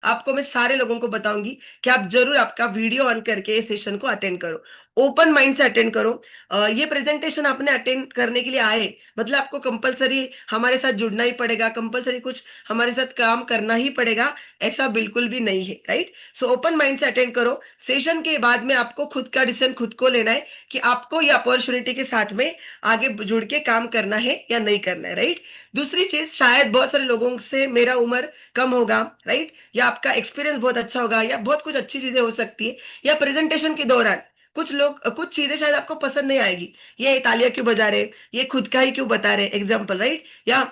आपको मैं सारे लोगों को बताऊंगी कि आप जरूर आपका वीडियो ऑन करके ये सेशन को अटेंड करो, ओपन माइंड से अटेंड करो। ये प्रेजेंटेशन आपने अटेंड करने के लिए आए, मतलब आपको कंपलसरी हमारे साथ जुड़ना ही पड़ेगा, कंपलसरी कुछ हमारे साथ काम करना ही पड़ेगा, ऐसा बिल्कुल भी नहीं है, राइट। सो ओपन माइंड से अटेंड करो। सेशन के बाद में आपको खुद का डिसीजन खुद को लेना है कि आपको ये अपॉर्चुनिटी के साथ में आगे जुड़ के काम करना है या नहीं करना है, राइट। दूसरी चीज, शायद बहुत सारे लोगों से मेरा उम्र कम होगा, राइट, या आपका एक्सपीरियंस बहुत अच्छा होगा, या बहुत कुछ अच्छी चीजें हो सकती है, या प्रेजेंटेशन के दौरान कुछ लोग कुछ चीजें शायद आपको पसंद नहीं आएगी, ये तालियां क्यों बजा रहे, ये खुद का ही क्यों बता रहे, एग्जाम्पल, राइट, या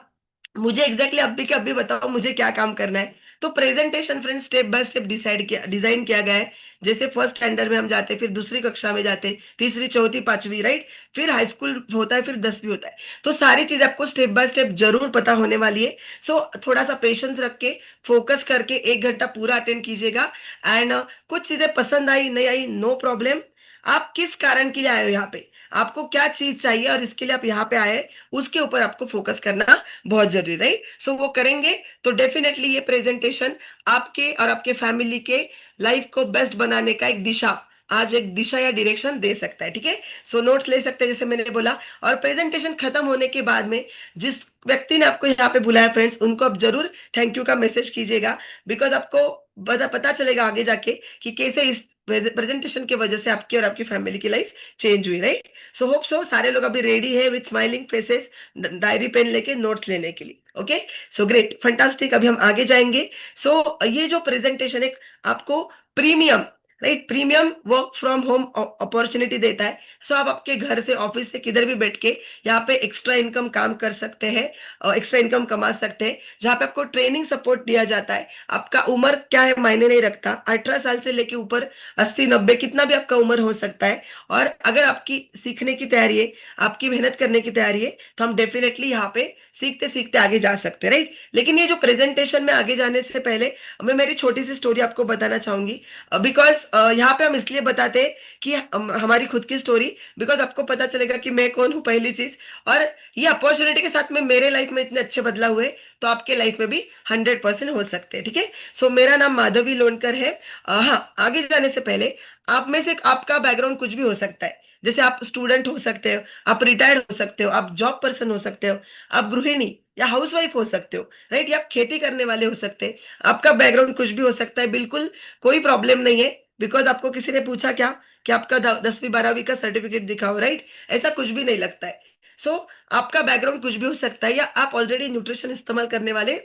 मुझे एग्जैक्टली अभी के अभी बताओ मुझे क्या काम करना है। तो presentation friend step by step design किया गया है। जैसे फर्स्ट स्टैंडर्ड में हम जाते, फिर दूसरी कक्षा में जाते, तीसरी चौथी पांचवी, राइट, फिर हाई स्कूल होता है, फिर 10वीं होता है। तो सारी चीज आपको स्टेप बाय स्टेप जरूर पता होने वाली है। सो थोड़ा सा पेशेंस रख के फोकस करके 1 घंटा पूरा अटेंड कीजिएगा। एंड कुछ चीजें पसंद आई नहीं आई, नो प्रॉब्लम। आप किस कारण के लिए आए हो यहाँ पे, आपको क्या चीज चाहिए और इसके लिए आप यहाँ पे आए, उसके ऊपर आपको फोकस करना बहुत जरूरी, राइट। सो वो करेंगे तो डेफिनेटली ये प्रेजेंटेशन आपके और आपके फैमिली के लाइफ को बेस्ट बनाने का एक दिशा, आज एक दिशा या डायरेक्शन दे सकता है, ठीक है। सो नोट्स ले सकते हैं जैसे मैंने बोला। और प्रेजेंटेशन खत्म होने के बाद में जिस व्यक्ति ने आपको यहाँ पे बुलाया फ्रेंड्स, उनको आप जरूर थैंक यू का मैसेज कीजिएगा, बिकॉज आपको पता चलेगा आगे जाके कि कैसे इस प्रेजेंटेशन की वजह से आपकी और आपकी फैमिली की लाइफ चेंज हुई, राइट। सो होप सो सारे लोग अभी रेडी है with smiling faces, diary pen लेके नोट्स लेने के लिए। Okay, so great, fantastic. अभी हम आगे जाएंगे। सो ये जो प्रेजेंटेशन एक आपको premium, right, premium work from home opportunity देता है। सो आप आपके घर से, ऑफिस से, किधर भी बैठ के यहाँ पे एक्स्ट्रा इनकम काम कर सकते हैं, एक्स्ट्रा इनकम कमा सकते हैं, जहाँ पे आपको ट्रेनिंग सपोर्ट दिया जाता है। आपका उम्र क्या है मायने नहीं रखता, 18 साल से लेके ऊपर 80 90 कितना भी आपका उम्र हो सकता है। और अगर आपकी सीखने की तैयारी है, आपकी मेहनत करने की तैयारी है, तो हम डेफिनेटली यहाँ पे सीखते सीखते आगे जा सकते हैं, राइट। लेकिन ये जो प्रेजेंटेशन में आगे जाने से पहले मैं मेरी छोटी सी स्टोरी आपको बताना चाहूंगी, बिकॉज यहाँ पे हम इसलिए बताते हैं कि हमारी खुद की स्टोरी, बिकॉज आपको पता चलेगा कि मैं कौन हूँ, पहली चीज। और ये अपॉर्चुनिटी के साथ में मेरे लाइफ में इतने अच्छे बदलाव हुए, तो आपके लाइफ में भी 100% हो सकते हैं, ठीक है। सो मेरा नाम माधवी लोणकर है। हाँ, आगे जाने से पहले आप में से आपका बैकग्राउंड कुछ भी हो सकता है, जैसे आप स्टूडेंट हो सकते हो, आप रिटायर्ड हो सकते हो, आप जॉब पर्सन हो सकते हो, आप गृहिणी या हाउसवाइफ हो सकते हो, राइट, या आप खेती करने वाले हो सकते हैं। आपका बैकग्राउंड कुछ भी हो सकता है, बिल्कुल कोई प्रॉब्लम नहीं है। बिकॉज आपको किसी ने पूछा क्या कि आपका 10वीं 12वीं का सर्टिफिकेट दिखाओ, राइट, ऐसा कुछ भी नहीं लगता है। सो आपका बैकग्राउंड कुछ भी हो सकता है, या आप ऑलरेडी न्यूट्रिशन इस्तेमाल करने वाले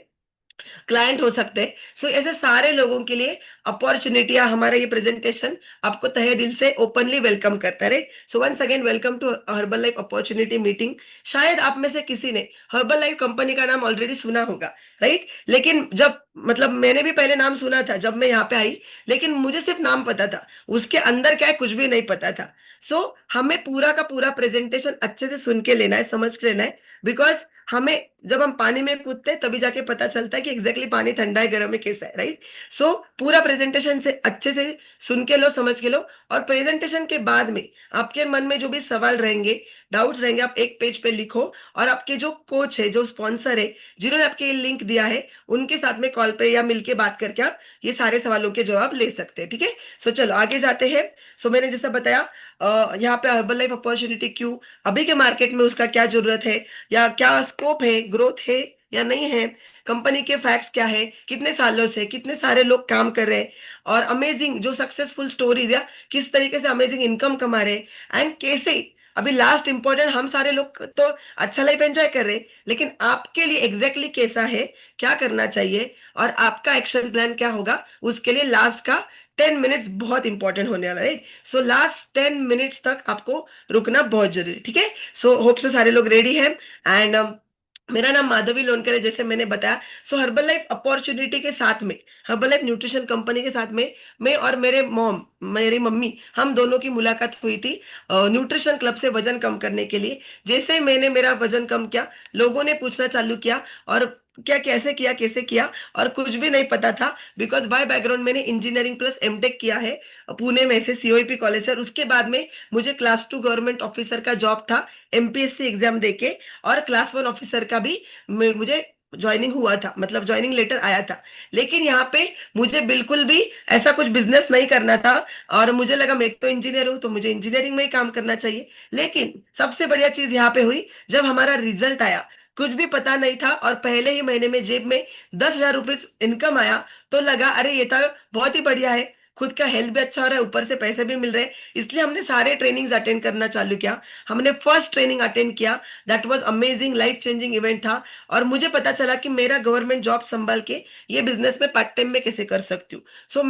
क्लाइंट हो सकते हैं। सो ऐसे सारे लोगों के लिए अपॉर्चुनिटियां, हमारा ये प्रेजेंटेशन आपको तहे दिल से ओपनली वेलकम करता है, right. So once again welcome to Herbalife opportunity meeting. शायद आप में से किसी ने हर्बल लाइफ कंपनी का नाम ऑलरेडी सुना होगा, राइट, लेकिन जब मतलब मैंने भी पहले नाम सुना था जब मैं यहाँ पे आई, लेकिन मुझे सिर्फ नाम पता था, उसके अंदर क्या है कुछ भी नहीं पता था। सो हमें पूरा का पूरा प्रेजेंटेशन अच्छे से सुन के लेना है, समझ के लेना है, बिकॉज हमें जब हम पानी में कूदते हैं तभी जाके पता चलता है कि एग्जैक्टली पानी ठंडा है गर्म है कैसा है, राइट। सो पूरा प्रेजेंटेशन से अच्छे से सुन के लो, समझ के लो। और प्रेजेंटेशन के बाद में आपके मन में जो भी सवाल रहेंगे, डाउट्स रहेंगे, आप एक पेज पे लिखो, और आपके जो कोच है, जो स्पॉन्सर है, जिन्होंने आपके ये लिंक दिया है, उनके साथ में कॉल पे या मिलके बात करके आप ये सारे सवालों के जवाब ले सकते हैं, ठीक है। सो चलो आगे जाते हैं। सो मैंने जैसा बताया, यहाँ पे हर्बल लाइफ अपॉर्चुनिटी क्यों, अभी के मार्केट में उसका क्या जरूरत है, या क्या स्कोप है, ग्रोथ है या नहीं है, कंपनी के फैक्ट्स क्या है, कितने सालों से कितने सारे लोग काम कर रहे हैं, और अमेजिंग जो सक्सेसफुल स्टोरीज, या किस तरीके से अमेजिंग इनकम कमा रहे हैं, एंड कैसे अभी लास्ट इंपॉर्टेंट, हम सारे लोग तो अच्छा लाइफ एंजॉय कर रहे हैं, लेकिन आपके लिए एग्जैक्टली कैसा है, क्या करना चाहिए, और आपका एक्शन प्लान क्या होगा, उसके लिए लास्ट का 10 मिनट्स बहुत इंपॉर्टेंट होने वाला है, राइट। सो लास्ट 10 मिनट्स तक आपको रुकना बहुत जरूरी है, ठीक है। सो होप से सारे लोग रेडी हैं। एंड मेरा नाम माधवी लोनकर है, जैसे मैंने बताया। सो हर्बल लाइफ अपॉर्चुनिटी के साथ में, हर्बल लाइफ न्यूट्रिशन कंपनी के साथ में, मैं और मेरे मॉम, मेरी मम्मी, हम दोनों की मुलाकात हुई थी न्यूट्रिशन क्लब से वजन कम करने के लिए। जैसे मैंने मेरा वजन कम किया, लोगों ने पूछना चालू किया, और क्या कैसे किया कैसे किया, और कुछ भी नहीं पता था, बिकॉज बाय बैकग्राउंड मैंने इंजीनियरिंग प्लस एमटेक किया है पुणे में से सीओईपी कॉलेज से। और उसके बाद में मुझे क्लास 2 गवर्नमेंट ऑफिसर का जॉब था, एमपीएससी एग्जाम देके, और क्लास 1 ऑफिसर का भी मुझे ज्वाइनिंग हुआ था, मतलब ज्वाइनिंग लेटर आया था। लेकिन यहाँ पे मुझे बिल्कुल भी ऐसा कुछ बिजनेस नहीं करना था। और मुझे लगा मैं तो इंजीनियर हूँ, तो मुझे इंजीनियरिंग में ही काम करना चाहिए। लेकिन सबसे बढ़िया चीज यहाँ पे हुई, जब हमारा रिजल्ट आया, कुछ भी पता नहीं था, और पहले ही महीने में जेब में 10,000 रुपये इनकम आया, तो लगा अरे ये तो बहुत ही बढ़िया है, खुद का हेल्थ भी अच्छा हो रहा है, ऊपर से पैसे भी मिल रहे हैं। इसलिए हमने सारे ट्रेनिंग्स अटेंड करना चालू किया। हमने फर्स्ट ट्रेनिंग अटेंड किया, that was amazing, life changing event था। और मुझे पता चला कि मेरा गवर्नमेंट जॉब संभाल के ये बिजनेस में पार्ट टाइम में कैसे कर सकती हूँ। सो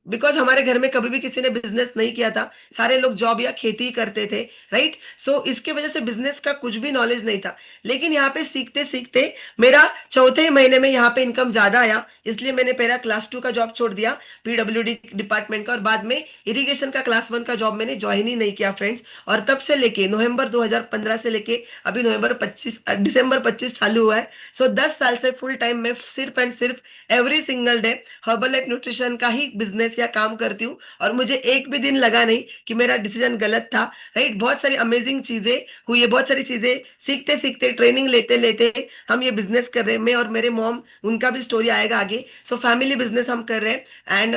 बिकॉज हमारे घर में कभी भी किसी ने बिजनेस नहीं किया था, सारे लोग जॉब या खेती ही करते थे, राइट। सो इसके वजह से बिजनेस का कुछ भी नॉलेज नहीं था। लेकिन यहाँ पे सीखते सीखते मेरा चौथे ही महीने में यहाँ पे इनकम ज्यादा आया, इसलिए मैंने पहला क्लास 2 का जॉब छोड़ दिया, पीडब्ल्यूडी डिपार्टमेंट का, और बाद में इरिगेशन का क्लास 1 का जॉब मैंने ज्वाइन ही नहीं किया फ्रेंड्स। और तब से लेके नवंबर 2015 से लेके अभी नवंबर 25 दिसंबर 25 चालू हुआ है। सो 10 साल से फुल टाइम में सिर्फ एंड सिर्फ every single day herbal life nutrition का ही बिजनेस या काम करती हूँ। और मुझे एक भी दिन लगा नहीं कि मेरा डिसीजन गलत था, राइट। बहुत सारी अमेजिंग चीजें हुई है, बहुत सारी चीजें सीखते सीखते, ट्रेनिंग लेते लेते हम ये बिजनेस कर रहे हैं। मैं और मेरे मॉम, उनका भी स्टोरी आएगा आगे। सो फैमिली बिजनेस हम कर रहे हैं। एंड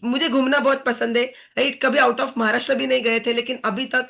मुझे घूमना बहुत पसंद है, राइट। कभी आउट ऑफ महाराष्ट्र भी नहीं गए थे, लेकिन अभी तक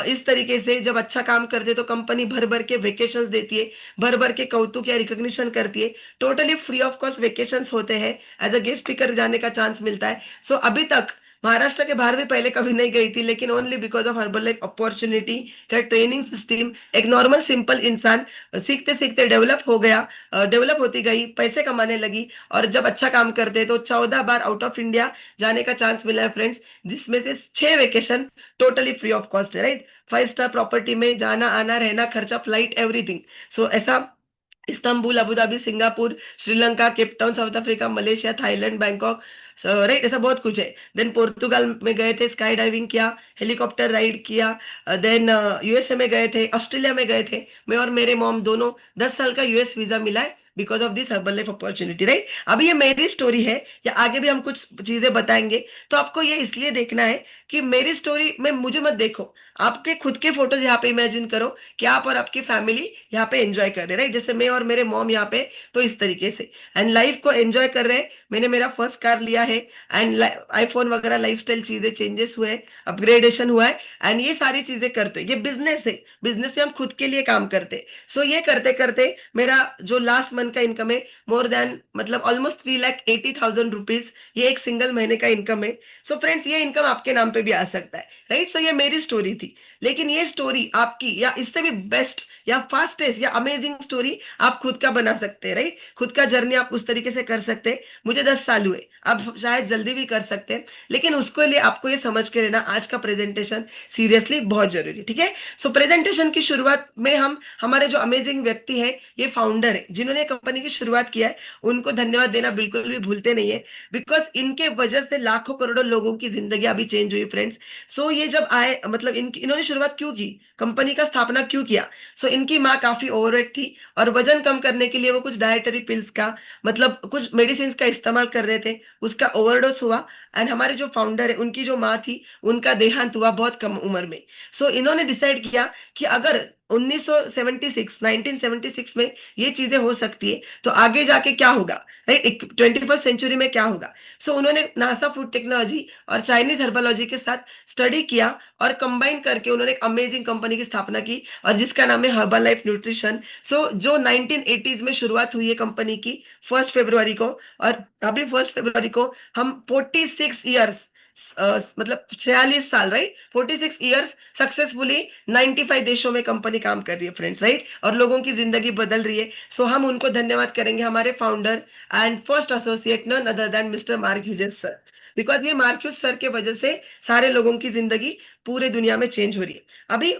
इस तरीके से जब अच्छा काम करते तो कंपनी भर भर के वेकेशंस देती है, भर भर के कौतुक या रिकॉग्निशन करती है। Totally free of cost vacations होते हैं, एज अ गेस्ट स्पीकर जाने का चांस मिलता है। सो अभी तक महाराष्ट्र के बाहर भी पहले कभी नहीं गई थी, लेकिन only because of herbal life opportunity का ट्रेनिंग सिस्टम, एक नॉर्मल सिंपल इंसान सीखते सीखते डेवलप हो गया, डेवलप होती गई, पैसे कमाने लगी। और जब अच्छा काम करते तो 14 बार आउट ऑफ इंडिया जाने का चांस मिला है फ्रेंड्स, जिसमें से 6 vacation totally free of cost है, राइट। 5 स्टार प्रॉपर्टी में जाना आना रहना खर्चा, फ्लाइट, एवरीथिंग। सो ऐसा Istanbul, Abu Dhabi, Singapore, Sri Lanka, Cape Town, south Africa, Malaysia, Thailand, Bangkok, right, ऐसा बहुत कुछ है। देन पोर्तुगाल में गए थे, स्काई डाइविंग किया, हेलीकॉप्टर राइड किया। देन यूएसए में गए थे, ऑस्ट्रेलिया में गए थे। मैं और मेरे मॉम दोनों, 10 साल का यूएस वीजा मिला है because of this herbal life opportunity, right. अभी ये मेरी स्टोरी है, या आगे भी हम कुछ चीजें बताएंगे। तो आपको ये इसलिए देखना है कि मेरी स्टोरी में मुझे मत देखो, आपके खुद के फोटोज यहाँ पे इमेजिन करो कि आप और आपकी फैमिली यहाँ पे एंजॉय कर रहे हैं, राइट। जैसे मैं और मेरे मॉम यहाँ पे, तो इस तरीके से एंड लाइफ को एंजॉय कर रहे हैं। मैंने मेरा फर्स्ट कार लिया है, एंड आईफोन वगैरह लाइफस्टाइल चीजें चेंजेस हुए हैं, अपग्रेडेशन हुआ है। एंड ये सारी चीजें करते, ये बिजनेस है, बिजनेस से हम खुद के लिए काम करते। सो ये करते करते मेरा जो लास्ट मंथ का इनकम है, मोर देन मतलब ऑलमोस्ट 3,80,000 रुपीज, ये एक सिंगल महीने का इनकम है। सो फ्रेंड्स, ये इनकम आपके नाम पे भी आ सकता है, राइट। सो ये मेरी स्टोरी थी। लेकिन ये स्टोरी आपकी, या इससे भी बेस्ट या फास्टेस्ट या अमेजिंग स्टोरी आप खुद का बना सकते हैं, राइट। खुद का जर्नी आप उस तरीके से कर सकते हैं। मुझे 10 साल हुए, आप शायद जल्दी भी कर सकते हैं, लेकिन उसके लिए आपको ये समझ के लेना, आज का प्रेजेंटेशन सीरियसली बहुत जरूरी है, ठीक है। सो प्रेजेंटेशन की शुरुआत में हम, हमारे जो अमेजिंग व्यक्ति है, ये फाउंडर है जिन्होंने कंपनी की शुरुआत किया है, उनको धन्यवाद देना बिल्कुल भी भूलते नहीं है। बिकॉज इनके वजह से लाखों करोड़ों लोगों की जिंदगी अभी चेंज हुई फ्रेंड्स। सो ये जब आए, मतलब इन्होंने शुरुआत क्यों की, कंपनी का स्थापना क्यों किया। सो इनकी माँ काफी ओवरवेट थी, और वजन कम करने के लिए वो कुछ डाइटरी पिल्स का, मतलब कुछ मेडिसिन का इस्तेमाल कर रहे थे, उसका ओवरडोज हुआ। एंड हमारे जो फाउंडर है, उनकी जो माँ थी, उनका देहांत हुआ बहुत कम उम्र में। सो इन्होंने डिसाइड किया कि अगर 1976 में ये चीजें हो सकती है, तो आगे जाके क्या होगा, राइट, 21st सेंचुरी में क्या होगा। सो उन्होंने नासा फूड टेक्नोलॉजी और चाइनीज हर्बोलॉजी के साथ स्टडी किया, और कंबाइन करके उन्होंने एक अमेजिंग कंपनी की स्थापना की, और जिसका नाम है हर्बल लाइफ न्यूट्रिशन। सो जो 1980s में शुरुआत हुई है कंपनी की, 1 फरवरी को, और अभी 1 फरवरी को हम 46 ईयर्स, मतलब 46 साल, राइट, 46 ईयर्स सक्सेसफुली 95 देशों में कंपनी काम कर रही है फ्रेंड्स, राइट, और लोगों की जिंदगी बदल रही है। सो हम उनको धन्यवाद करेंगे, हमारे founder and first associate, none other than mister Mark Hughes sir. Because ये मार्क ह्यूज सर के वजह से सारे लोगों की जिंदगी पूरे दुनिया में चेंज हो रही है। अभी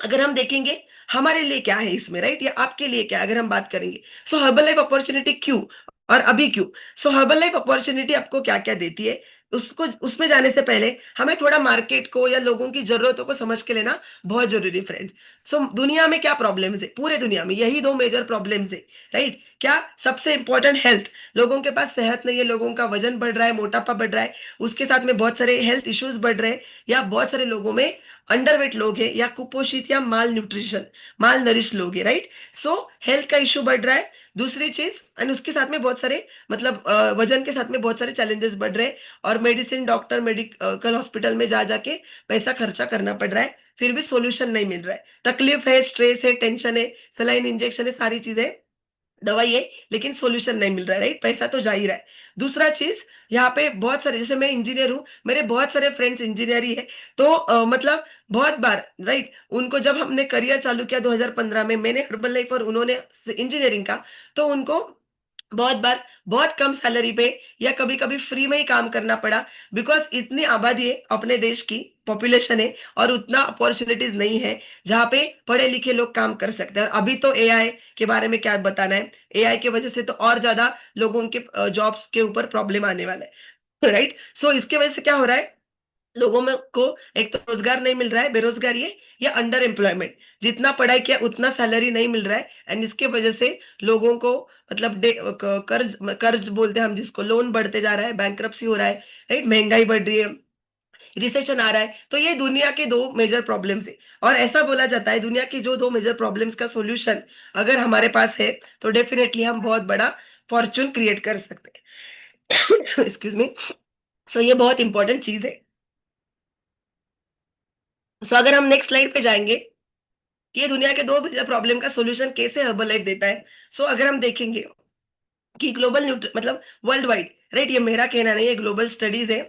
अगर हम देखेंगे हमारे लिए क्या है इसमें, राइट, या आपके लिए क्या है, अगर हम बात करेंगे। सो हर्बल लाइफ अपॉर्चुनिटी क्यों, और अभी क्यों। सो हर्बल लाइफ अपॉर्चुनिटी आपको क्या क्या देती है, उसको, उसमें जाने से पहले हमें थोड़ा मार्केट को या लोगों की जरूरतों को समझ के लेना बहुत जरूरी फ्रेंड्स। सो दुनिया में क्या प्रॉब्लम्स है, पूरे दुनिया में यही दो मेजर प्रॉब्लम्स है, राइट। क्या, सबसे इंपॉर्टेंट हेल्थ, लोगों के पास सेहत नहीं है, लोगों का वजन बढ़ रहा है, मोटापा बढ़ रहा है, उसके साथ में बहुत सारे हेल्थ इश्यूज बढ़ रहे हैं, या बहुत सारे लोगों में अंडरवेट लोग हैं, या कुपोषित या माल न्यूट्रिशन, माल नरिश लोग हैं, राइट। सो हेल्थ का इश्यू बढ़ रहा है। दूसरी चीज, एंड उसके साथ में बहुत सारे मतलब वजन के साथ में बहुत सारे चैलेंजेस बढ़ रहे हैं, और मेडिसिन, डॉक्टर, मेडिकल हॉस्पिटल में जा जाके पैसा खर्चा करना पड़ रहा है, फिर भी सोल्यूशन नहीं मिल रहा है। तकलीफ है, स्ट्रेस है, टेंशन है, सलाइन इंजेक्शन है, सारी चीजें, दवाई है, लेकिन सॉल्यूशन नहीं मिल रहा है, राइट? पैसा तो जा ही रहा है। दूसरा चीज, यहाँ पे बहुत सारे, जैसे मैं इंजीनियर हूँ, मेरे बहुत सारे फ्रेंड्स इंजीनियर ही है, तो मतलब बहुत बार, राइट, उनको जब हमने करियर चालू किया 2015 में, मैंने हर्बल लाइफ और उन्होंने इंजीनियरिंग का, तो उनको बहुत बार बहुत कम सैलरी पे या कभी कभी फ्री में ही काम करना पड़ा, बिकॉज इतनी आबादी है अपने देश की, पॉपुलेशन है, और उतना अपॉर्चुनिटीज नहीं है जहाँ पे पढ़े लिखे लोग काम कर सकते हैं। और अभी तो एआई के बारे में क्या बताना है, एआई की वजह से तो और ज्यादा लोगों के जॉब्स के ऊपर प्रॉब्लम आने वाला है, राइट? सो इसके वजह से क्या हो रहा है, लोगों में को एक तो रोजगार नहीं मिल रहा है, बेरोजगारी है, या अंडर एम्प्लॉयमेंट, जितना पढ़ाई किया उतना सैलरी नहीं मिल रहा है, एंड इसके वजह से लोगों को मतलब कर्ज कर्ज बोलते हैं हम जिसको, लोन बढ़ते जा रहा है, बैंक्रप्सी हो रहा है, राइट, महंगाई बढ़ रही है, रिसेशन आ रहा है। तो ये दुनिया के दो मेजर प्रॉब्लम्स है, और ऐसा बोला जाता है दुनिया की जो दो मेजर प्रॉब्लम्स का सॉल्यूशन अगर हमारे पास है, तो डेफिनेटली हम बहुत बड़ा फॉर्चून क्रिएट कर सकते हैं। Excuse me. सो ये बहुत इंपॉर्टेंट चीज है। सो अगर हम नेक्स्ट स्लाइड पे जाएंगे, कि ये दुनिया के दो मेजर प्रॉब्लम का सॉल्यूशन कैसे हर्बल लाइफ देता है। सो अगर हम देखेंगे कि ग्लोबल न्यूट्रि मतलब वर्ल्ड वाइड, राइट, ये मेरा कहना नहीं है, ग्लोबल स्टडीज है।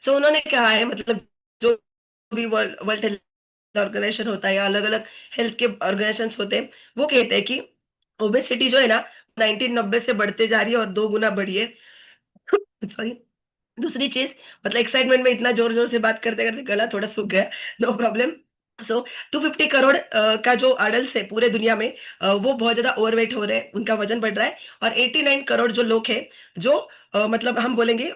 सो उन्होंने कहा है, मतलब जो भी वर्ल्ड वर्ल्ड हेल्थ ऑर्गेनाइजेशन होता है या अलग अलग हेल्थ के ऑर्गेनाइजेशन होते हैं, वो कहते हैं कि ओबेसिटी जो है ना, 1990 से बढ़ते जा रही है और 2 गुना बढ़ी है। सॉरी। दूसरी चीज, मतलब एक्साइटमेंट में इतना जोर जोर से बात करते करते गला थोड़ा सूख गया, नो प्रॉब्लम। सो 250 करोड़ का जो अडल्ट है पूरे दुनिया में, वो बहुत ज्यादा ओवरवेट हो रहे हैं, उनका वजन बढ़ रहा है। और 89 करोड़ जो लोग हैं, जो मतलब हम बोलेंगे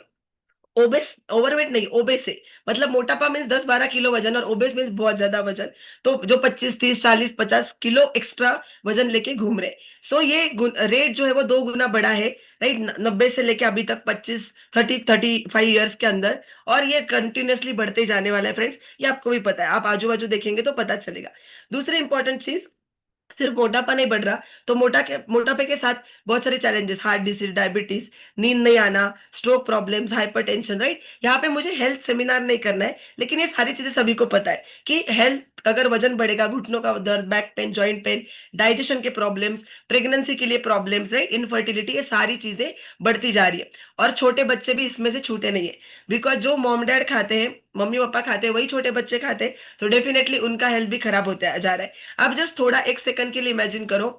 ओबेस, ओवरवेट नहीं, ओबेस है, मतलब मोटापा मीन्स 10-12 किलो वजन, और ओबेस मीन्स बहुत ज्यादा वजन, तो जो 25, 30, 40, 50 किलो एक्स्ट्रा वजन लेके घूम रहे। सो ये रेट जो है वो 2 गुना बढ़ा है, राइट, 90 से लेके अभी तक 25, 30, 35 ईयर्स के अंदर, और ये कंटिन्यूअसली बढ़ते जाने वाला है फ्रेंड्स, ये आपको भी पता है, आप आजू बाजू देखेंगे तो पता चलेगा। दूसरी इंपॉर्टेंट चीज, सिर्फ मोटापा नहीं बढ़ रहा, तो मोटापे के साथ बहुत सारे चैलेंजेस, हार्ट डिसीज, डायबिटीज, नींद नहीं आना, स्ट्रोक प्रॉब्लम्स, हाइपरटेंशन, राइट। यहाँ पे मुझे हेल्थ सेमिनार नहीं करना है, लेकिन ये सारी चीजें सभी को पता है कि हेल्थ अगर वजन बढ़ेगा, घुटनों का दर्द, back pain, joint pain, digestion के प्रॉब्लम्स, प्रेगनेंसी के लिए प्रॉब्लम्स, राइट, इनफर्टिलिटी, ये सारी चीजें बढ़ती जा रही है। और छोटे बच्चे भी इसमें से छूटे नहीं है, बिकॉज जो मॉम डैड खाते हैं, मम्मी पापा खाते हैं, वही छोटे बच्चे खाते हैं, तो डेफिनेटली उनका हेल्थ भी खराब होता जा रहा है। अब जस्ट थोड़ा एक सेकंड के लिए इमेजिन करो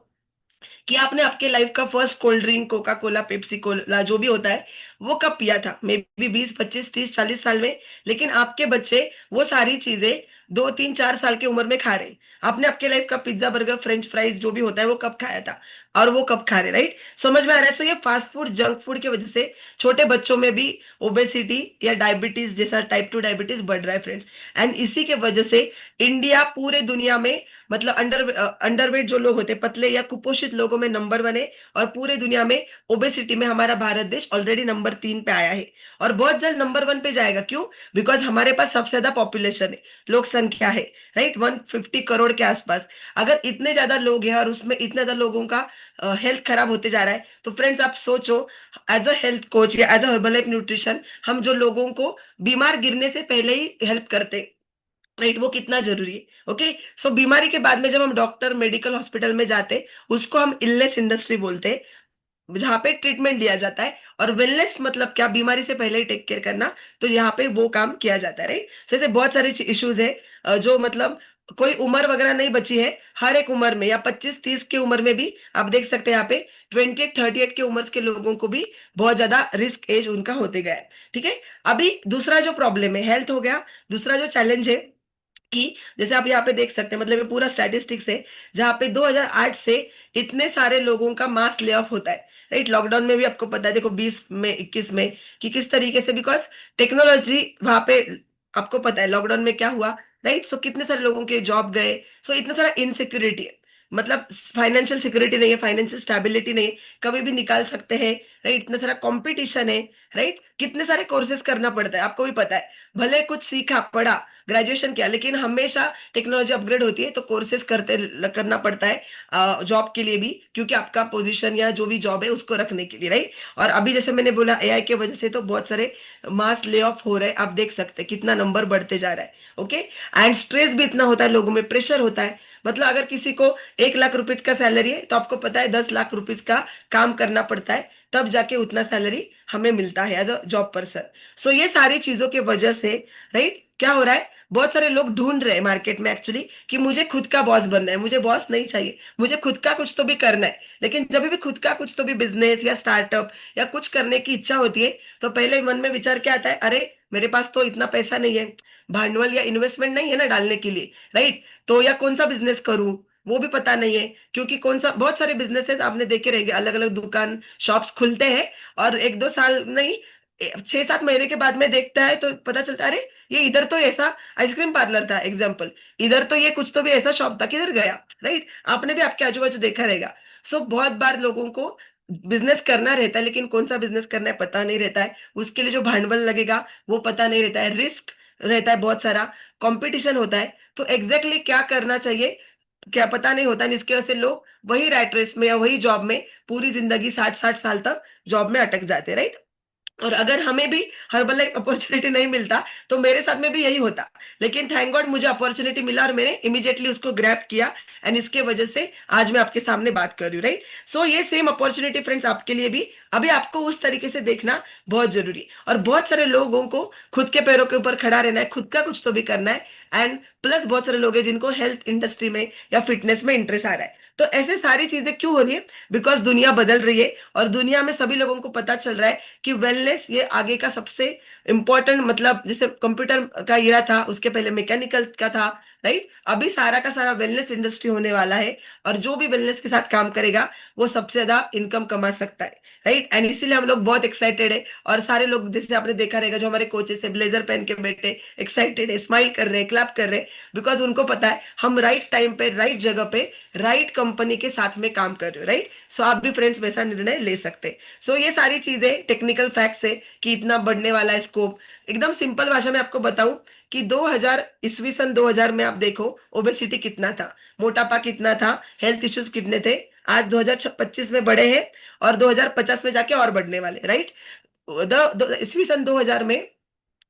कि आपने आपके लाइफ का first cold drink, Coca Cola, Pepsi Cola, जो भी होता है, वो कब पिया था? मे बी 20, 25, 30, 40 साल में। लेकिन आपके बच्चे वो सारी चीजें 2, 3, 4 साल की उम्र में खा रहे हैं। आपने आपके लाइफ का पिज्जा, बर्गर, फ्रेंच फ्राइज जो भी होता है वो कब खाया था, और वो कब खा रहे, राइट? समझ में आ रहा है? सो ये फास्ट फूड, जंक फूड की वजह से छोटे बच्चों में भी ओबेसिटी या डायबिटीज जैसा टाइप 2 डायबिटीज बढ़ रहा है फ्रेंड्स। एंड इसी के वजह से इंडिया पूरे दुनिया में, मतलब अंडरवेट जो लोग होते हैं, पतले या कुपोषित लोगों में नंबर 1 है, और पूरे दुनिया में ओबेसिटी में हमारा भारत देश ऑलरेडी नंबर 3 पे आया है, और बहुत जल्द नंबर 1 पे जाएगा। क्यों? बिकॉज हमारे पास सबसे ज्यादा पॉपुलेशन है, लोक संख्या है, राइट, 150 करोड़ के आसपास। अगर इतने ज्यादा लोग हैं और उसमें इतने ज्यादा लोगों का हेल्थ खराब होते जा रहा है, तो फ्रेंड्स आप सोचो, एज अ हेल्थ कोच या as a Herbalife nutrition, हम जो लोगों को बीमार गिरने से पहले ही हेल्प करते, राइट, वो कितना जरूरी है। ओके। सो बीमारी के बाद में जब हम डॉक्टर, मेडिकल हॉस्पिटल में जाते, उसको हम इलनेस इंडस्ट्री बोलते हैं, जहाँ पे ट्रीटमेंट लिया जाता है। और वेलनेस मतलब क्या? बीमारी से पहले ही टेक केयर करना, तो यहाँ पे वो काम किया जाता है, राइट। जैसे बहुत सारे इश्यूज है, जो मतलब कोई उम्र वगैरह नहीं बची है, हर एक उम्र में, या 25, 30 की उम्र में भी आप देख सकते हैं, यहाँ पे 28, 38 की उम्र के लोगों को भी बहुत ज्यादा रिस्क एज उनका होते गया है। ठीक है। अभी दूसरा जो प्रॉब्लम है, हेल्थ हो गया, दूसरा जो चैलेंज है कि जैसे आप यहाँ पे देख सकते हैं, मतलब ये पूरा स्टैटिस्टिक्स है, जहाँ पे 2008 से इतने सारे लोगों का मास ले ऑफ होता है, राइट। लॉकडाउन में भी आपको पता है, देखो 20 में, 21 में, कि किस तरीके से, बिकॉज टेक्नोलॉजी वहां पे, आपको पता है लॉकडाउन में क्या हुआ, राइट। सो कितने सारे लोगों के जॉब गए, सो इतना सारा इनसिक्योरिटी है। मतलब फाइनेंशियल सिक्योरिटी नहीं है, फाइनेंशियल स्टेबिलिटी नहीं है, कभी भी निकाल सकते हैं, राइट। इतना सारा कंपटीशन है, राइट। कितने सारे कोर्सेज करना पड़ता है, आपको भी पता है। भले कुछ सीखा पढ़ा, ग्रेजुएशन किया, लेकिन हमेशा टेक्नोलॉजी अपग्रेड होती है, तो कोर्सेज करना पड़ता है जॉब के लिए भी, क्योंकि आपका पोजीशन या जो भी जॉब है उसको रखने के लिए, राइट। और अभी जैसे मैंने बोला, एआई के वजह से तो बहुत सारे मास ले ऑफ हो रहे हैं, आप देख सकते हैं कितना नंबर बढ़ते जा रहा है। ओके। एंड स्ट्रेस भी इतना होता है, लोगों में प्रेशर होता है। मतलब अगर किसी को 1 लाख रुपीज का सैलरी है, तो आपको पता है 10 लाख रुपीज का काम करना पड़ता है, तब जाके उतना सैलरी हमें मिलता है एज अ जॉब पर्सन। सो ये सारी चीजों की वजह से, राइट, क्या हो रहा है, बहुत सारे लोग ढूंढ रहे हैं मार्केट में एक्चुअली कि मुझे खुद का बॉस बनना है, मुझे बॉस नहीं चाहिए, मुझे खुद का कुछ तो भी करना है। लेकिन जब भी खुद का कुछ तो भी बिजनेस या स्टार्टअप या कुछ करने की इच्छा होती है, तो पहले मन में विचार क्या आता है, अरे मेरे पास तो इतना पैसा नहीं है, भांडवल या इन्वेस्टमेंट नहीं है ना डालने के लिए, राइट। तो या कौन सा बिजनेस करूं, वो भी पता नहीं है, क्योंकि कौन सा, बहुत सारे बिजनेसेस आपने देखे रहेंगे, अलग अलग दुकान शॉप्स खुलते हैं, और 1-2 साल नहीं, 6-7 महीने के बाद में देखता है तो पता चलता है, अरे ये इधर तो ऐसा आइसक्रीम पार्लर था, एग्जाम्पल, इधर तो ये कुछ तो भी ऐसा शॉप था, किधर गया, राइट। आपने भी आपके आजू बाजू देखा रहेगा। सो बहुत बार लोगों को बिजनेस करना रहता है, लेकिन कौन सा बिजनेस करना है पता नहीं रहता है, उसके लिए जो भांडवल लगेगा वो पता नहीं रहता है, रिस्क रहता है, बहुत सारा कंपटीशन होता है, तो एग्जैक्टली क्या करना चाहिए क्या पता नहीं होता, जिसकी वजह से लोग वही रैट रेस में या वही जॉब में पूरी जिंदगी 60-60 साल तक जॉब में अटक जाते, राइट। और अगर हमें भी हर्बल लाइफ अपॉर्चुनिटी नहीं मिलता, तो मेरे साथ में भी यही होता। लेकिन थैंक गॉड मुझे अपॉर्चुनिटी मिला, और मैंने इमीडिएटली उसको ग्रैब किया, एंड इसके वजह से आज मैं आपके सामने बात कर रही हूँ, राइट। सो ये सेम अपॉर्चुनिटी फ्रेंड्स आपके लिए भी, अभी आपको उस तरीके से देखना बहुत जरूरी है। और बहुत सारे लोगों को खुद के पैरों के ऊपर खड़ा रहना है, खुद का कुछ तो भी करना है, एंड प्लस बहुत सारे लोग हैं जिनको हेल्थ इंडस्ट्री में या फिटनेस में इंटरेस्ट आ रहा है। तो ऐसे सारी चीजें क्यों हो रही है, बिकॉज दुनिया बदल रही है, और दुनिया में सभी लोगों को पता चल रहा है कि वेलनेस ये आगे का सबसे इंपॉर्टेंट, मतलब जैसे कंप्यूटर का एरा था, उसके पहले मैकेनिकल का था, राइट। अभी सारा का सारा वेलनेस इंडस्ट्री होने वाला है, और जो भी वेलनेस के साथ काम करेगा वो सबसे ज्यादा इनकम कमा सकता है, राइट। एंड इसीलिए हम लोग बहुत एक्साइटेड है, और सारे लोग जैसे आपने देखा रहेगा, जो हमारे कोचेस है ब्लेजर पहन के बैठे एक्साइटेड है, स्माइल कर रहे हैं, क्लैप कर रहे हैं, बिकॉज उनको पता है हम राइट टाइम पे, राइट जगह पे, राइट कंपनी के साथ में काम कर रहे हो, राइट। सो आप भी फ्रेंड्स वैसा निर्णय ले सकते हैं। सो ये सारी चीजें टेक्निकल फैक्ट्स है कि इतना बढ़ने वाला है स्कोप। एकदम सिंपल भाषा में आपको बताऊं कि 2000 ईस्वी सन 2000 में आप देखो ओबेसिटी कितना था, मोटापा कितना था, हेल्थ इश्यूज कितने थे, आज 2025 में बढ़े हैं, और 2050 में जाके और बढ़ने वाले, राइट। ईस्वी सन 2000 में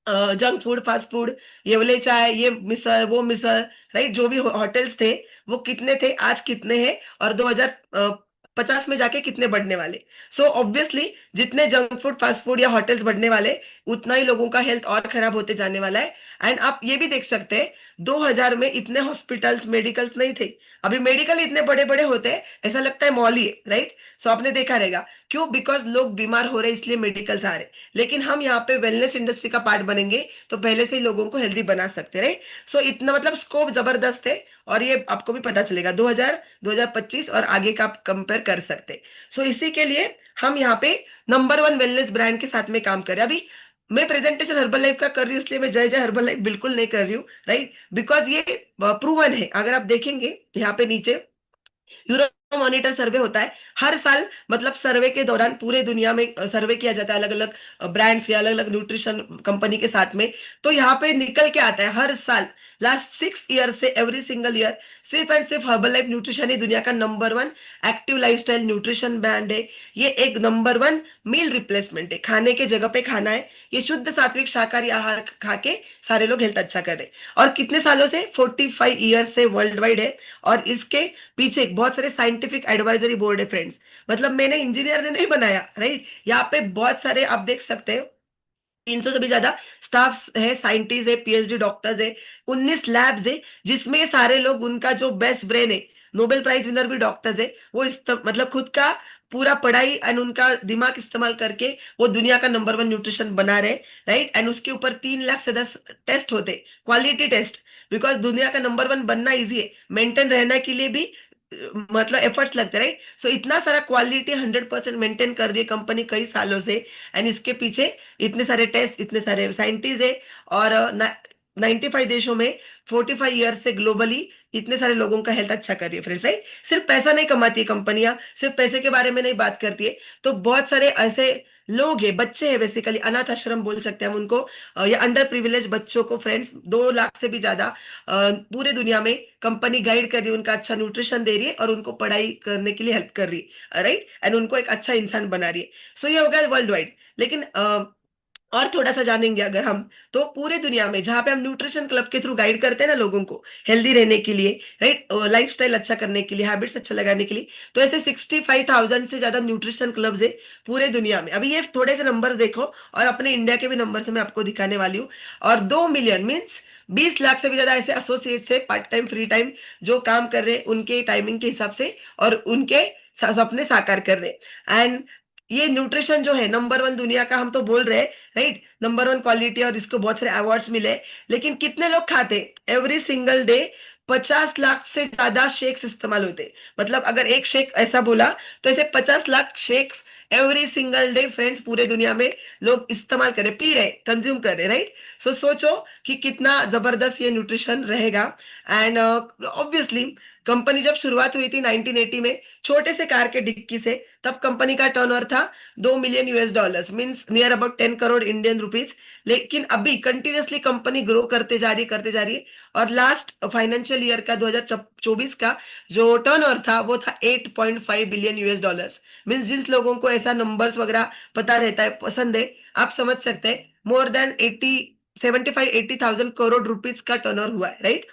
जंक फूड, फास्ट फूड, ये वाले चाय, ये मिसल, वो मिसल, राइट, जो भी होटल्स थे वो कितने थे, आज कितने हैं, और 2050 में जाके कितने बढ़ने वाले। सो ऑब्वियसली जितने जंक फूड, फास्ट फूड या होटल्स बढ़ने वाले, उतना ही लोगों का हेल्थ और खराब होते जाने वाला है। एंड आप ये भी देख सकते हैं, 2000 में इतने हॉस्पिटल्स, मेडिकल्स नहीं थे। अभी मेडिकल इतने बड़े बड़े होते हैं, ऐसा लगता है मॉल ही है, राइट। सो आपने देखा रहेगा, क्यों, बिकॉज लोग बीमार हो रहे हैं इसलिए मेडिकल्स आ रहे हैं। लेकिन हम यहाँ पे वेलनेस इंडस्ट्री का पार्ट बनेंगे, तो पहले से ही लोगों को हेल्दी बना सकते हैं, राइट। सो इतना मतलब स्कोप जबरदस्त है, और ये आपको भी पता चलेगा 2000, 2025 और आगे का आप कंपेयर कर सकते हैं। सो इसी के लिए हम यहाँ पे नंबर 1 वेलनेस ब्रांड के साथ में काम करें। अभी मैं प्रेजेंटेशन हर्बल लाइफ का कर रही हूँ, इसलिए मैं जय जय हर्बल लाइफ बिल्कुल नहीं कर रही हूँ, राइट। बिकॉज ये प्रूवन है, अगर आप देखेंगे यहाँ पे नीचे यूरो मॉनिटर सर्वे होता है हर साल, मतलब सर्वे के दौरान पूरे दुनिया में सर्वे किया जाता है अलग अलग ब्रांड्स या अलग अलग न्यूट्रिशन कंपनी के साथ में। तो यहाँ पे निकल के आता है हर साल, लास्ट 6 ईयर से एवरी सिंगल ईयर, सिर्फ एंड सिर्फ हर्बल लाइफ न्यूट्रिशन ही दुनिया का number 1 active lifestyle nutrition brand है। ये एक नंबर 1 मील रिप्लेसमेंट है, खाने के जगह पे खाना है, ये शुद्ध सात्विक शाकाहारी आहार खा के सारे लोग हेल्थ अच्छा कर रहे हैं। और कितने सालों से, 45 ईयर से वर्ल्ड वाइड है। और इसके पीछे बहुत सारे साइंटिफिक एडवाइजरी बोर्ड है फ्रेंड्स, मतलब मैंने इंजीनियर ने नहीं बनाया, राइट। यहाँ पे बहुत सारे आप देख सकते हैं, 300 से भी ज्यादा स्टाफ है, साइंटिस्ट है, पीएचडी डॉक्टर्स है, 19 लैब्स है, जिसमें ये सारे लोग, उनका जो बेस्ट ब्रेन है, नोबेल प्राइज विनर भी डॉक्टर्स है, वो मतलब खुद का पूरा पढ़ाई एंड उनका दिमाग इस्तेमाल करके वो दुनिया का नंबर 1 न्यूट्रिशन बना रहे, राइट। एंड उसके ऊपर 3 लाख से 10 टेस्ट होते, क्वालिटी टेस्ट, बिकॉज दुनिया का नंबर 1 बनना इजी है, मेंटेन रहने के लिए भी मतलब एफर्ट्स लगते, राइट। सो इतना सारा क्वालिटी 100% मेंटेन कर रही है कंपनी कई सालों से, एंड इसके पीछे इतने सारे टेस्ट, इतने सारे साइंटिस्ट है, और 95 देशों में 45 ईयर से ग्लोबली इतने सारे लोगों का हेल्थ अच्छा कर रही है फ्रेंड्स, राइट। सिर्फ पैसा नहीं कमाती है कंपनियां, सिर्फ पैसे के बारे में नहीं बात करती है। तो बहुत सारे ऐसे लोग हैं, बच्चे हैं, बेसिकली अनाथ आश्रम बोल सकते हैं हम उनको, या अंडर प्रिविलेज बच्चों को फ्रेंड्स, 2 लाख से भी ज्यादा पूरे दुनिया में कंपनी गाइड कर रही है, उनका अच्छा न्यूट्रिशन दे रही है और उनको पढ़ाई करने के लिए हेल्प कर रही है, राइट, एंड उनको एक अच्छा इंसान बना रही है। सो ये हो गया वर्ल्ड वाइड। लेकिन और थोड़ा सा जानेंगे अगर हम, तो पूरे दुनिया में जहां पे हम न्यूट्रिशन क्लब के थ्रू गाइड करते हैं ना लोगों को हेल्दी रहने के लिए, राइट, लाइफस्टाइल अच्छा करने के लिए, हैबिट्स अच्छा लगाने के लिए, तो ऐसे 65,000 से ज्यादा न्यूट्रिशन क्लब्स है पूरे दुनिया में। अभी ये थोड़े से नंबर्स देखो, और अपने इंडिया के भी नंबर से मैं आपको दिखाने वाली हूँ। और 2 मिलियन मीन्स 20 लाख से भी ज्यादा ऐसे एसोसिएट्स है, पार्ट टाइम फ्री टाइम, जो काम कर रहे हैं उनके टाइमिंग के हिसाब से, और उनके सपने साकार कर रहे हैं। एंड ये न्यूट्रिशन जो है नंबर 1 दुनिया का, हम तो बोल रहे हैं, राइट, नंबर 1 क्वालिटी, और इसको बहुत सारे अवार्ड्स मिले। लेकिन कितने लोग खाते? एवरी सिंगल डे 50 लाख से ज्यादा शेक्स इस्तेमाल होते। मतलब अगर एक शेक ऐसा बोला, तो ऐसे 50 lakh shakes every single day friends पूरे दुनिया में लोग इस्तेमाल कर रहे, पी रहे, कंज्यूम कर रहे, राइट। सो सोचो कि कितना जबरदस्त ये न्यूट्रिशन रहेगा। एंड ऑब्वियसली कंपनी जब शुरुआत हुई थी 1980 में, छोटे से कार के डिक्की से, तब कंपनी का टर्नओवर था $2 million, means near about 10 crore Indian rupees. लेकिन अभी कंटिन्यूअसली कंपनी ग्रो करते जा रही है। और लास्ट फाइनेंशियल ईयर का 2024 का जो टर्नओवर था वो था $8.5 बिलियन। मींस जिन लोगों को ऐसा नंबर्स वगैरह पता रहता है, पसंद है, आप समझ सकते हैं, more than 75-80 thousand crore rupees का टर्नओवर हुआ है, राइट।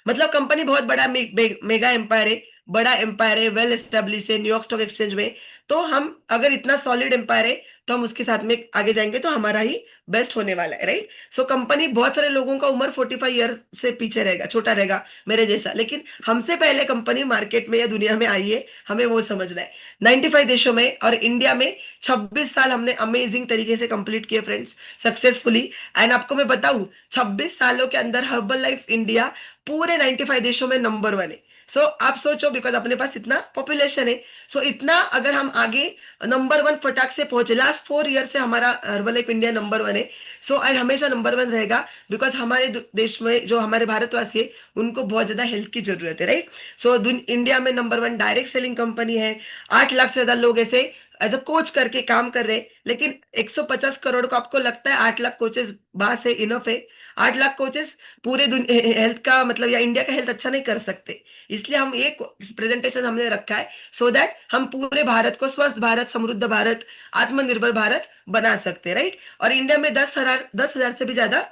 मतलब कंपनी बहुत बड़ा मेगा एम्पायर है, बड़ा एम्पायर है, वेल एस्टेब्लिश है न्यूयॉर्क स्टॉक एक्सचेंज में। तो हम अगर इतना सॉलिड एम्पायर है, तो हम उसके साथ में आगे जाएंगे तो हमारा ही बेस्ट होने वाला है, राइट। सो कंपनी, बहुत सारे लोगों का उम्र 45 ईयर से पीछे रहेगा, छोटा रहेगा मेरे जैसा, लेकिन हमसे पहले कंपनी मार्केट में या दुनिया में आई है, हमें वो समझना है। 95 देशों में और इंडिया में 26 साल हमने अमेजिंग तरीके से कंप्लीट किए फ्रेंड्स, सक्सेसफुली। एंड आपको मैं बताऊं, 26 सालों के अंदर हर्बल लाइफ इंडिया पूरे 95 देशों में नंबर 1 है। सो आप सोचो, बिकॉज अपने पास इतना पॉपुलेशन है, सो इतना अगर हम आगे नंबर 1 फटाक से पहुंचे, लास्ट 4 ईयर से हमारा हर्बल लाइफ इंडिया नंबर 1 है। सो एंड हमेशा नंबर 1 रहेगा, बिकॉज हमारे देश में जो हमारे भारतवासी है, उनको बहुत ज्यादा हेल्थ की जरूरत है, राइट। सो इंडिया में नंबर 1 डायरेक्ट सेलिंग कंपनी है। 8 लाख से ज्यादा लोग ऐसे एज अ कोच करके काम कर रहे हैं। लेकिन 150 करोड़ को आपको लगता है 8 लाख कोचेस बास है, इनफ है? 8 लाख कोचेस पूरे हेल्थ का मतलब या इंडिया का हेल्थ अच्छा नहीं कर सकते। इसलिए हम ये प्रेजेंटेशन हमने रखा है, सो दैट हम पूरे भारत को स्वस्थ भारत, समृद्ध भारत, आत्मनिर्भर भारत बना सकते हैं, राइट। और इंडिया में 10,000 से भी ज्यादा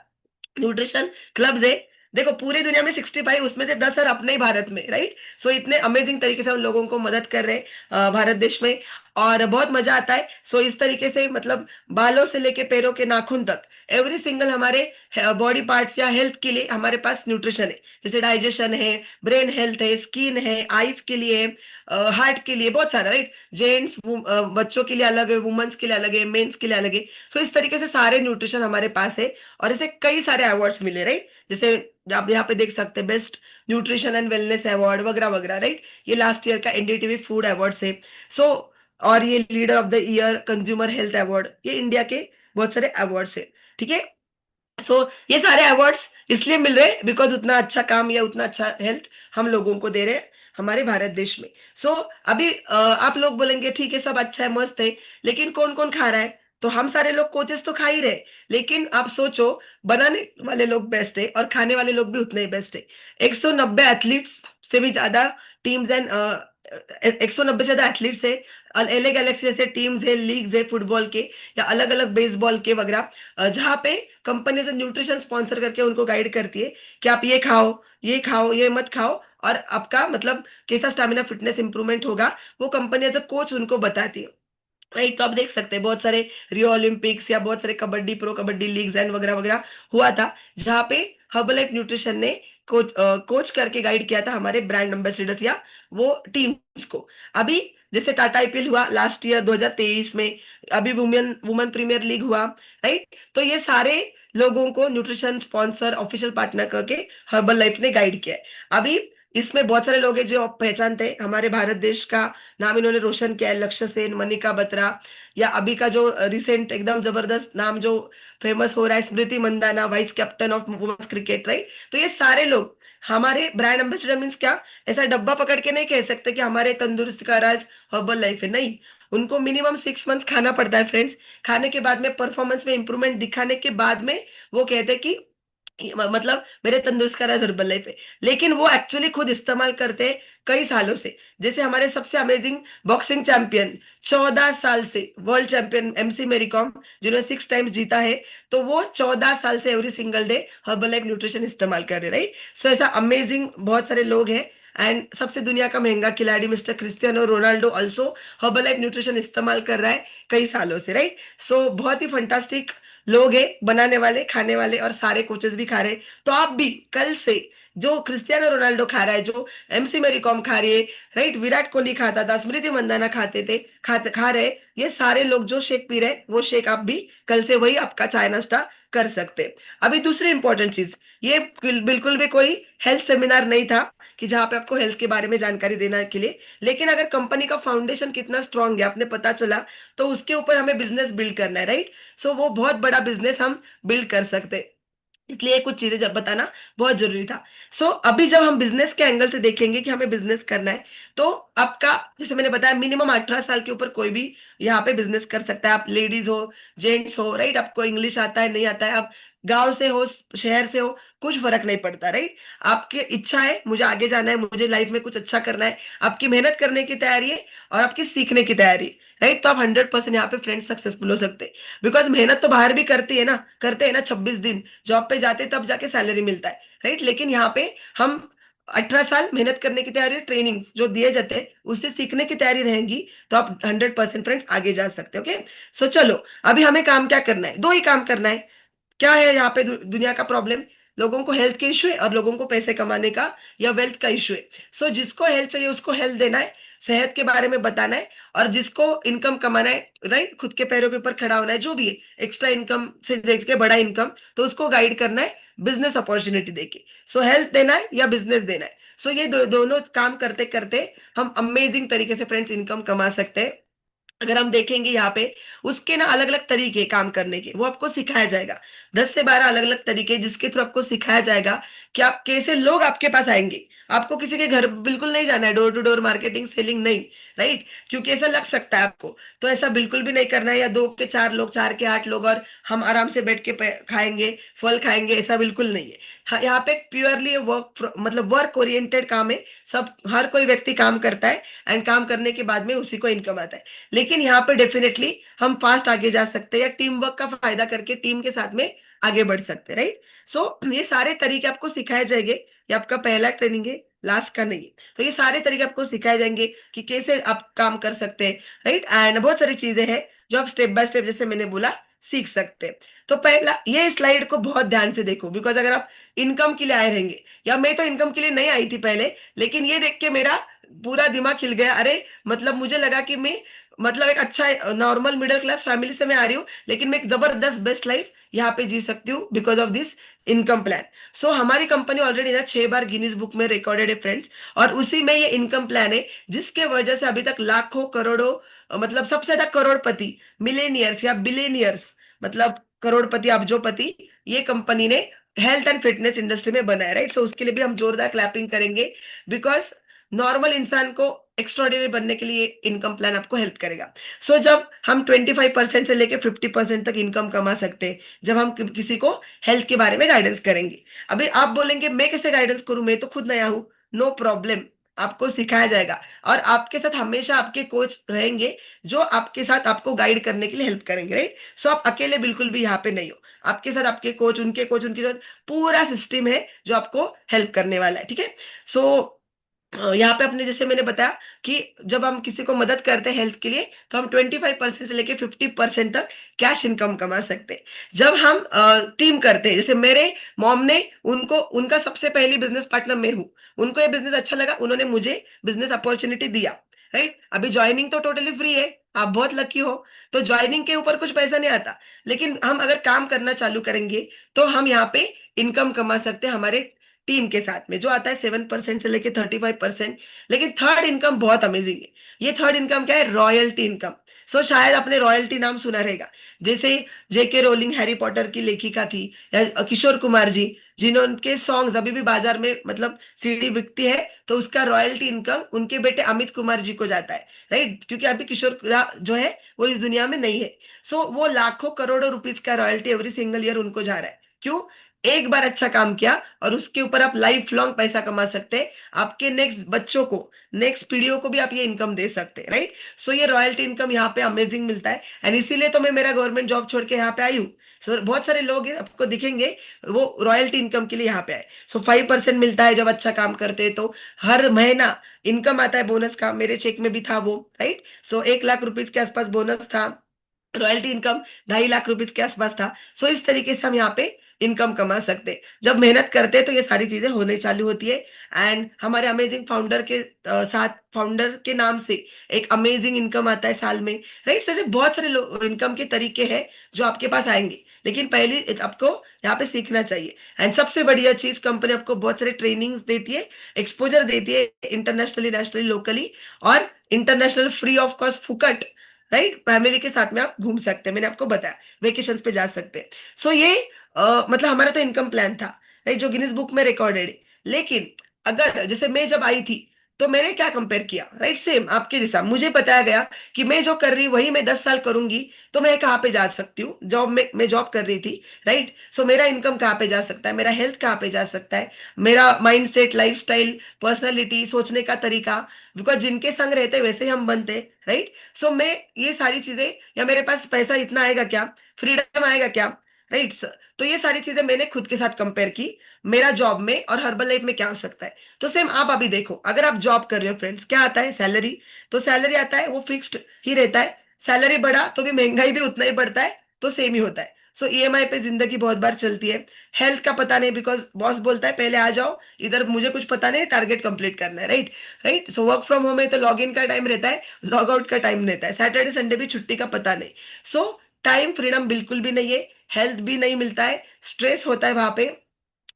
न्यूट्रिशन क्लब्स है। देखो पूरी दुनिया में 65, उसमें से 10 अपने ही भारत में, राइट। सो इतने अमेजिंग तरीके से हम लोगों को मदद कर रहे हैं भारत देश में, और बहुत मजा आता है। सो इस तरीके से मतलब बालों से लेके पैरों के नाखून तक, एवरी सिंगल हमारे बॉडी पार्ट्स या हेल्थ के लिए हमारे पास न्यूट्रिशन है। जैसे डाइजेशन है, ब्रेन हेल्थ है, स्किन है, आईज के लिए, हार्ट के लिए, बहुत सारा, राइट। जेंट्स, बच्चों के लिए अलग है, वुमेन्स के लिए अलग है, मेंस के लिए अलग है। सो इस तरीके से सारे न्यूट्रिशन हमारे पास है। और ऐसे कई सारे अवार्ड्स मिले, राइट। जैसे आप यहाँ पे देख सकते हैं, best nutrition and wellness award वगैरह वगैरह, राइट। ये लास्ट ईयर का एनडीटीवी फूड अवार्ड है। सो और ये leader of the year consumer health award, ये इंडिया के बहुत सारे अवार्ड्स है, ठीक है। सो ये सारे अवार्ड्स इसलिए मिल रहे हैं बिकॉज उतना अच्छा काम या उतना अच्छा हेल्थ हम लोगों को दे रहे हैं हमारे भारत देश में। सो अभी आप लोग बोलेंगे ठीक है, सब अच्छा है, मस्त है, लेकिन कौन कौन खा रहा है? तो हम सारे लोग कोचेस तो खा ही रहे, लेकिन आप सोचो, बनाने वाले लोग बेस्ट है और खाने वाले लोग भी उतने ही बेस्ट है। 190 एथलीट्स से भी ज्यादा टीम्स एंड 190 से ज्यादा एथलीट्स है, एलए गैलेक्सी जैसे टीम्स है, लीग्स है फुटबॉल के या अलग अलग बेसबॉल के वगैरह, जहाँ पे कंपनी से न्यूट्रिशन स्पॉन्सर करके उनको गाइड करती है कि आप ये खाओ, ये खाओ, ये मत खाओ, और आपका मतलब कैसा स्टैमिना फिटनेस इंप्रूवमेंट होगा, वो कंपनी एज अ कोच उनको बताती है, राइट। तो आप देख सकते हैं बहुत सारे रियो ओलंपिक्स या बहुत सारे kabaddi, pro kabaddi leagues and वगैरह वगैरह हुआ था, जहाँ पे हर्बलाइफ न्यूट्रिशन ने कोच करके गाइड किया था हमारे ब्रांड एम्बेसडर्स या वो टीम्स को। अभी जैसे टाटा आईपीएल हुआ लास्ट ईयर 2023 में, अभी वुमेन वुमेन प्रीमियर लीग हुआ, राइट। तो ये सारे लोगों को न्यूट्रिशन स्पॉन्सर ऑफिशियल पार्टनर करके हर्बल लाइफ ने गाइड किया है। अभी इसमें बहुत सारे लोग हैं जो आप पहचानते हैं, हमारे भारत देश का नाम इन्होंने रोशन किया है, लक्ष्य सेन, मनिका बत्रा, या अभी का जो रिसेंट एकदम जबरदस्त नाम जो फेमस हो रहा है, Smriti Mandhana, vice captain of women's cricket, right. तो ये सारे लोग हमारे ब्रांड एम्बेसडर। मीन्स क्या, ऐसा डब्बा पकड़ के नहीं कह सकते कि हमारे तंदुरुस्त का राज हर्बल लाइफ है, नहीं। उनको मिनिमम 6 मंथ्स खाना पड़ता है फ्रेंड्स। खाने के बाद में परफॉर्मेंस में इंप्रूवमेंट दिखाने के बाद में वो कहते हैं कि मतलब मेरे तंदुरुस्त का राज हर्बल लाइफ है। लेकिन वो एक्चुअली खुद इस्तेमाल करते हैं कई सालों से। जैसे हमारे सबसे अमेजिंग बॉक्सिंग चैंपियन, 14 साल से वर्ल्ड चैंपियन एमसी मेरी कॉम, जिन्होंने 6 टाइम्स जीता है, तो वो 14 साल से every single day herbal life nutrition इस्तेमाल कर रहे, राइट। सो ऐसा अमेजिंग बहुत सारे लोग हैं। एंड सबसे दुनिया का महंगा खिलाड़ी mister Cristiano Ronaldo also herbal life nutrition इस्तेमाल कर रहा है कई सालों से, राइट। सो बहुत ही फंटास्टिक लोग हैं, बनाने वाले, खाने वाले, और सारे कोचेस भी खा रहे हैं। तो आप भी कल से जो क्रिस्टियानो रोनाल्डो खा रहा है, जो एमसी मेरी कॉम खा रही है, राइट, विराट कोहली खाता था, स्मृति मंदाना खाते थे, खा रहे, ये सारे लोग जो शेक पी रहे हैं, वो शेक आप भी कल से वही आपका चाय नाश्ता कर सकते हैं। अभी दूसरी इंपॉर्टेंट चीज, ये बिल्कुल भी कोई हेल्थ सेमिनार नहीं था कि जहां पे आपको हेल्थ के बारे में जानकारी देना के लिए। लेकिन अगर कंपनी का फाउंडेशन कितना स्ट्रांग है आपने पता चला, तो उसके ऊपर हमें बिजनेस बिल्ड करना है, राइट। सो वो बहुत बड़ा बिजनेस हम बिल्ड कर सकते हैं। इसलिए कुछ चीजें जब बताना बहुत जरूरी था। सो अभी जब हम बिजनेस के एंगल से देखेंगे कि हमें बिजनेस करना है, तो आपका, जैसे मैंने बताया, मिनिमम 18 साल के ऊपर कोई भी यहाँ पे बिजनेस कर सकता है। आप लेडीज हो, जेंट्स हो, राइट, आपको इंग्लिश आता है नहीं आता है, आप गांव से हो, शहर से हो, कुछ फर्क नहीं पड़ता, राइट। आपकी इच्छा है मुझे आगे जाना है, मुझे लाइफ में कुछ अच्छा करना है, आपकी मेहनत करने की तैयारी है और आपकी सीखने की तैयारी है, राइट, तो आप 100% यहाँ पे फ्रेंड्स सक्सेसफुल हो सकते हैं। बिकॉज मेहनत तो बाहर भी करते हैं ना 26 दिन जॉब पे जाते तब जाके सैलरी मिलता है, राइट। लेकिन यहाँ पे हम 18 साल मेहनत करने की तैयारी, ट्रेनिंग्स जो दिए जाते हैं उससे सीखने की तैयारी रहेंगी, तो आप 100% फ्रेंड्स आगे जा सकते हैं। ओके। सो चलो, अभी हमें काम क्या करना है, दो ही काम करना है। क्या है यहाँ पे दुनिया का प्रॉब्लम, लोगों को हेल्थ के इशू है और लोगों को पैसे कमाने का या वेल्थ का इशू है। सो जिसको हेल्थ चाहिए उसको हेल्थ देना है, सेहत के बारे में बताना है, और जिसको इनकम कमाना है, राइट, खुद के पैरों के ऊपर खड़ा होना है, जो भी है, एक्स्ट्रा इनकम से देख के बड़ा इनकम, तो उसको गाइड करना है बिजनेस अपॉर्चुनिटी देके। सो हेल्थ देना है या बिजनेस देना है। सो ये दोनों काम करते करते हम अमेजिंग तरीके से फ्रेंड्स इनकम कमा सकते हैं। अगर हम देखेंगे यहाँ पे, उसके ना अलग अलग तरीके काम करने के, वो आपको सिखाया जाएगा। 10 से 12 अलग अलग तरीके, जिसके थ्रू आपको सिखाया जाएगा कि आप कैसे लोग आपके पास आएंगे। आपको किसी के घर बिल्कुल नहीं जाना है, door to door marketing selling नहीं, राइट, क्योंकि ऐसा लग सकता है आपको। तो ऐसा बिल्कुल भी नहीं करना है, या 2 के 4 लोग, 4 के 8 लोग, और हम आराम से बैठ के खाएंगे, फल खाएंगे, ऐसा बिल्कुल नहीं है। हाँ, यहाँ पे प्योरली वर्क, मतलब वर्क ओरिएंटेड काम है। सब, हर कोई व्यक्ति काम करता है, एंड काम करने के बाद में उसी को इनकम आता है। लेकिन यहाँ पे डेफिनेटली हम फास्ट आगे जा सकते हैं, या टीम वर्क का फायदा करके टीम के साथ में आगे बढ़ सकते हैं, राइट। सो ये सारे तरीके आपको सिखाए जाएंगे। ये आपका पहला ट्रेनिंग है, लास्ट का नहीं है। तो ये सारे तरीके आपको सिखाए जाएंगे कि कैसे आप काम कर सकते हैं, राइट। एंड बहुत सारी चीजें हैं जो आप स्टेप बाय स्टेप, जैसे मैंने बोला, सीख सकते हैं। तो पहला, ये स्लाइड को बहुत ध्यान से देखो, बिकॉज अगर आप इनकम के लिए आए रहेंगे, या मैं तो इनकम के लिए नहीं आई थी पहले, लेकिन ये देख के मेरा पूरा दिमाग खिल गया। अरे, मतलब मुझे लगा कि मैं, मतलब एक अच्छा नॉर्मल मिडिल क्लास फैमिली से मैं आ रही हूँ, लेकिन मैं एक जबरदस्त बेस्ट लाइफ यहाँ पे जी सकती हूँ because of this income plan. So हमारी कंपनी ऑलरेडी ना 6 बार गिनीज बुक में रिकॉर्डेड है फ्रेंड्स, और उसी में ये इनकम प्लान है, जिसके वजह से अभी तक लाखों करोड़ों, मतलब सबसे ज्यादा करोड़पति, मिलेनियर्स या बिलेनियर्स, मतलब करोड़पति अब्जोपति, ये कंपनी ने हेल्थ एंड फिटनेस इंडस्ट्री में बनाया, राइट। सो उसके लिए भी हम जोरदार क्लैपिंग करेंगे, बिकॉज नॉर्मल इंसान को एक्स्ट्रॉर्डिनरी बनने के लिए इनकम प्लान आपको हेल्प करेगा। सो जब हम 25% से लेके 50% तक इनकम कमा सकते हैं, जब हम किसी को हेल्थ के बारे में गाइडेंस करेंगे। अभी आप बोलेंगे मैं कैसे गाइडेंस करूं, मैं तो खुद नया हूं। नो प्रॉब्लम, आपको सिखाया जाएगा, और आपके साथ हमेशा आपके कोच रहेंगे, जो आपके साथ आपको गाइड करने के लिए हेल्प करेंगे, राइट। सो आप अकेले बिल्कुल भी यहाँ पे नहीं हो, आपके साथ आपके कोच, उनके साथ पूरा सिस्टम है जो आपको हेल्प करने वाला है, ठीक है। सो यहाँ पे अपने, जैसे मैंने बताया कि जब हम किसी को मदद करते हैं हेल्थ के लिए, तो हम 25% से लेके 50% तक कैश इनकम कमा सकते हैं। जब हम टीम करते हैं, जैसे मेरे मॉम ने, उनको, उनका सबसे पहली बिजनेस पार्टनर मैं हूँ, उनको ये बिजनेस अच्छा लगा, उन्होंने मुझे बिजनेस अपॉर्चुनिटी दिया, राइट। अभी ज्वाइनिंग तो टोटली फ्री है, आप बहुत लकी हो, तो ज्वाइनिंग के ऊपर कुछ पैसा नहीं आता। लेकिन हम अगर काम करना चालू करेंगे, तो हम यहाँ पे इनकम कमा सकते हैं हमारे टीम के साथ में, जो आता है 7% से लेके 35%। लेकिन थर्ड इनकम बहुत अमेजिंग है। ये थर्ड इनकम क्या है? Royalty income. सो शायद आपने रॉयल्टी नाम सुना रहेगा। जैसे जेके रोलिंग हैरी पॉटर की लेखिका थी, या किशोर कुमार जी, जिन्होंने सॉन्ग्स अभी भी बाजार में मतलब सीडी बिकती है, तो उसका रॉयल्टी इनकम उनके बेटे अमित कुमार जी को जाता है, राइट? क्योंकि अभी किशोर जो है वो इस दुनिया में नहीं है। सो वो लाखों करोड़ों रुपीस का रॉयल्टी एवरी सिंगल ईयर उनको जा रहा है। क्यों? एक बार अच्छा काम किया और उसके ऊपर आप लाइफ लॉन्ग पैसा कमा सकते हैं। आपके नेक्स्ट बच्चों को, नेक्स्ट पीढ़ियों को भी आप ये इनकम दे सकते हैं, राइट? सो ये रॉयल्टी इनकम यहाँ पे अमेजिंग मिलता है, एंड इसीलिए तो मैं मेरा गवर्नमेंट जॉब छोड़ के यहाँ पे आई हूँ। सो बहुत सारे लोग हैं, आपको दिखेंगे, वो रॉयल्टी इनकम के लिए यहाँ पे आए। सो 5% मिलता है जब अच्छा काम करते हैं तो। हर महीना इनकम आता है बोनस का, मेरे चेक में भी था वो, राइट? सो 1 लाख रुपीज के आसपास बोनस था। रॉयल्टी इनकम 2.5 लाख रुपीज के आसपास था। सो इस तरीके से हम यहाँ पे इनकम कमा सकते हैं। जब मेहनत करते हैं तो ये सारी चीजें होने चालू होती है। एंड हमारे अमेजिंग फाउंडर के साथ, फाउंडर के नाम से एक अमेजिंग इनकम आता है साल में, राइट? so ऐसे बहुत सारे इनकम के तरीके हैं जो आपके पास आएंगे, लेकिन पहले आपको यहाँ पे सीखना चाहिए। एंड सबसे बढ़िया चीज, कंपनी आपको बहुत सारे ट्रेनिंग्स देती है, एक्सपोजर देती है, इंटरनेशनली, नेशनली, लोकली, और इंटरनेशनल फ्री ऑफ कॉस्ट, फुकट, राइट? फैमिली के साथ में आप घूम सकते हैं, मैंने आपको बताया, वेकेशन पे जा सकते हैं। सो ये मतलब हमारा तो इनकम प्लान था, राइट, जो गिनीज बुक में रिकॉर्डेड है। लेकिन अगर जैसे मैं जब आई थी तो मैंने क्या कंपेयर किया, राइट? सेम आपके जैसा मुझे बताया गया कि मैं जो कर रही वही मैं 10 साल करूंगी, तो मैं कहाँ पे जा सकती हूँ? जॉब में मैं जॉब कर रही थी, राइट? सो मेरा इनकम कहाँ पे जा सकता है, मेरा हेल्थ कहाँ पे जा सकता है, मेरा mind set, life style, personality, सोचने का तरीका, बिकॉज जिनके संग रहते वैसे ही हम बनते, राइट? सो मैं ये सारी चीजें, या मेरे पास पैसा इतना आएगा क्या, फ्रीडम आएगा क्या, राइट? तो ये सारी चीजें मैंने खुद के साथ कंपेयर की, मेरा जॉब में और हर्बल लाइफ में क्या हो सकता है। तो सेम आप अभी देखो, अगर आप जॉब कर रहे हो फ्रेंड्स, क्या आता है? सैलरी। तो सैलरी आता है, वो फिक्स्ड ही रहता है। सैलरी बढ़ा तो भी महंगाई भी उतना ही बढ़ता है, तो सेम ही होता है। सो ईएमआई पे जिंदगी बहुत बार चलती है। हेल्थ का पता नहीं, बिकॉज बॉस बोलता है पहले आ जाओ इधर, मुझे कुछ पता नहीं, टारगेट कंप्लीट करना है, right? Right? So work from home है तो लॉग इन का टाइम रहता है, लॉग आउट का टाइम रहता है, सैटरडे संडे भी छुट्टी का पता नहीं। सो टाइम फ्रीडम बिल्कुल भी नहीं है, हेल्थ भी नहीं मिलता है, स्ट्रेस होता है वहां पे,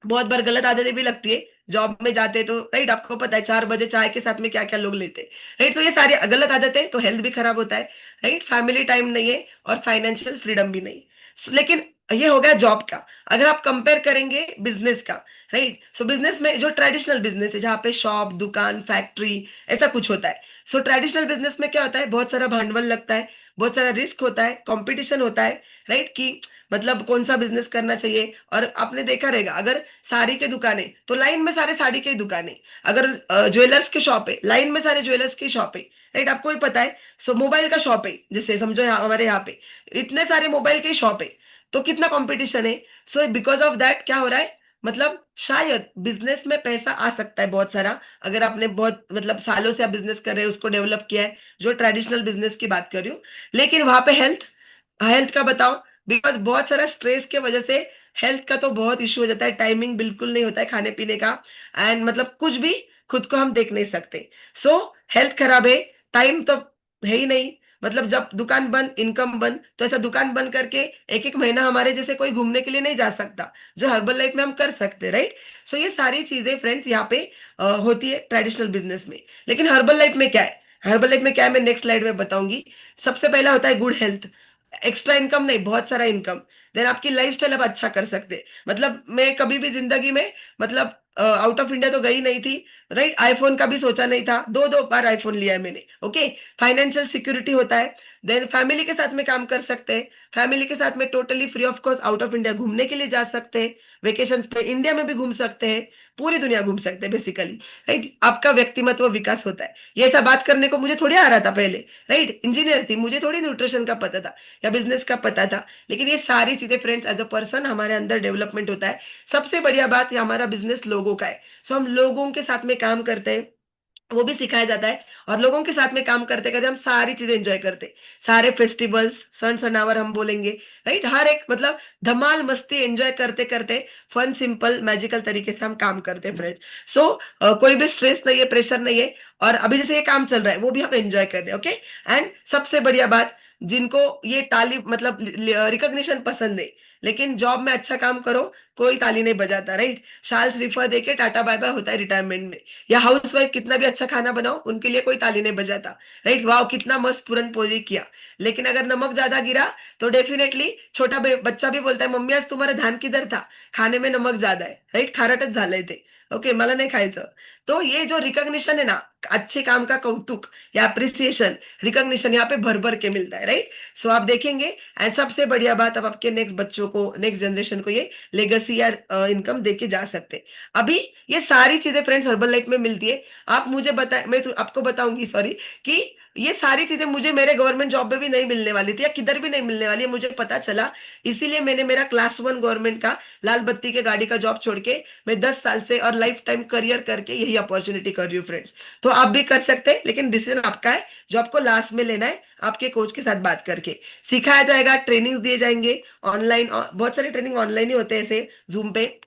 बहुत बार गलत आदतें भी लगती है। जॉब में जाते तो, राइट, आपको पता है 4 बजे चाय के साथ में क्या क्या लोग लेते हैं, राइट? तो ये सारी गलत आदतें, तो हेल्थ भी खराब होता है, राइट? फैमिली टाइम नहीं है और फाइनेंशियल फ्रीडम भी नहीं। लेकिन ये हो गया जॉब का। अगर आप कंपेयर करेंगे बिजनेस का, राइट? सो बिजनेस में जो ट्रेडिशनल बिजनेस है, जहाँ पे शॉप, दुकान, फैक्ट्री, ऐसा कुछ होता है। सो ट्रेडिशनल बिजनेस में क्या होता है? बहुत सारा भांडवल लगता है, बहुत सारा रिस्क होता है, कंपटीशन होता है, राइट? कि मतलब कौन सा बिजनेस करना चाहिए। और आपने देखा रहेगा, अगर साड़ी की दुकानें तो लाइन में सारे साड़ी की दुकानें, अगर ज्वेलर्स के शॉप है, लाइन में सारे ज्वेलर्स की शॉप है, राइट? आपको ही पता है। सो मोबाइल का शॉप है, जैसे समझो हमारे यहाँ पे इतने सारे मोबाइल के शॉप है, तो कितना कंपटीशन है। सो बिकॉज ऑफ दैट क्या हो रहा है, मतलब शायद बिजनेस में पैसा आ सकता है बहुत सारा, अगर आपने बहुत मतलब सालों से आप बिजनेस कर रहे हैं, उसको डेवलप किया है, जो ट्रेडिशनल बिजनेस की बात कर रही हूँ। लेकिन वहां पे हेल्थ, हेल्थ का बताओ, बिकॉज बहुत सारा स्ट्रेस के वजह से हेल्थ का तो बहुत इश्यू हो जाता है, टाइमिंग बिल्कुल नहीं होता है खाने पीने का, एंड मतलब कुछ भी खुद को हम देख नहीं सकते। सो हेल्थ खराब है, टाइम तो है ही नहीं, मतलब जब दुकान बंद, इनकम बंद, तो ऐसा दुकान बंद करके एक एक महीना हमारे जैसे कोई घूमने के लिए नहीं जा सकता, जो हर्बल लाइफ में हम कर सकते, राइट? सो ये सारी चीजें फ्रेंड्स यहाँ पे होती है ट्रेडिशनल बिजनेस में। लेकिन हर्बल लाइफ में क्या है? हर्बल लाइफ में क्या है, मैं नेक्स्ट स्लाइड में बताऊंगी। सबसे पहला होता है गुड हेल्थ, एक्स्ट्रा इनकम नहीं, बहुत सारा इनकम। देन आपकी लाइफ स्टाइल अब अच्छा कर सकते हैं। मतलब मैं कभी भी जिंदगी में मतलब आउट ऑफ इंडिया तो गई नहीं थी, राइट? आईफोन का भी सोचा नहीं था, दो दो बार आईफोन लिया है मैंने, ओके? फाइनेंशियल सिक्योरिटी होता है। देन फैमिली के साथ में काम कर सकते हैं, फैमिली के साथ में totally free of cost out of India घूमने के लिए जा सकते हैं, वेकेशन पे इंडिया में भी घूम सकते हैं, पूरी दुनिया घूम सकते हैं बेसिकली, राइट? आपका व्यक्तिमत्व विकास होता है। ये ऐसा बात करने को मुझे थोड़ी आ रहा था पहले, राइट? इंजीनियर थी, मुझे थोड़ी न्यूट्रिशन का पता था या बिजनेस का पता था। लेकिन ये सारी चीजें फ्रेंड्स एज अ पर्सन हमारे अंदर डेवलपमेंट होता है। सबसे बढ़िया बात, ये हमारा बिजनेस लोगों का है। सो हम लोगों के साथ में काम करते हैं, वो भी सिखाया जाता है। और लोगों के साथ में काम करते करते हम सारी चीजें एंजॉय करते हैं, सारे फेस्टिवल्स, सन सनावर हम बोलेंगे, राइट? हर एक मतलब धमाल मस्ती एंजॉय करते करते, फन, सिंपल, मैजिकल तरीके से हम काम करते हैं फ्रेंड्स। सो कोई भी स्ट्रेस नहीं है, प्रेशर नहीं है, और अभी जैसे ये काम चल रहा है वो भी हम एंजॉय कर रहे हैं, ओके? एंड सबसे बढ़िया बात, जिनको ये ताली मतलब रिकॉग्निशन पसंद है, लेकिन जॉब में अच्छा काम करो, कोई ताली नहीं बजाता, राइट। शाल श्रीफल देके टाटा बाय बाय होता है रिटायरमेंट में। या हाउस वाइफ कितना भी अच्छा खाना बनाओ, उनके लिए कोई ताली नहीं बजाता, राइट। वाह कितना मस्त पूरन पोली किया। लेकिन अगर नमक ज्यादा गिरा तो डेफिनेटली छोटा बच्चा भी बोलता है, मम्मी आज तुम्हारा ध्यान किधर था, खाने में नमक ज्यादा है, राईट, खारटच झालंय ते, ओके मला नाही खायचं। तो ये जो रिकॉग्निशन है ना, अच्छे काम का कौतुक या अप्रिसिएशन, रिकॉग्निशन यहाँ पे भर भर के मिलता है, राइट। सो आप देखेंगे। एंड सबसे बढ़िया बात, अब आपके नेक्स्ट बच्चों को, नेक्स्ट जनरेशन को ये लेगेसी या इनकम देके जा सकते हैं। अभी ये सारी चीजें फ्रेंड्स हर्बल लाइफ में मिलती है। आप मुझे बता, मैं तो आपको बताऊंगी, सॉरी, कि ये सारी चीजें मुझे मेरे गवर्नमेंट जॉब में भी नहीं मिलने वाली थी, या किधर भी नहीं मिलने वाली है, मुझे पता चला। इसीलिए मैंने मेरा क्लास 1 गवर्नमेंट का लाल बत्ती के गाड़ी का जॉब छोड़ के मैं 10 साल से और लाइफ टाइम करियर करके यही अपॉर्चुनिटी कर रही हूँ फ्रेंड्स। तो आप भी कर सकते हैं, लेकिन डिसीजन आपका है, जो आपको लास्ट में लेना है आपके कोच के साथ बात करके। सिखाया जाएगा, ट्रेनिंग्स दिए जाएंगे ऑनलाइन, बहुत सारे ट्रेनिंग ऑनलाइन ही होते हैं ऐसे जूम पे।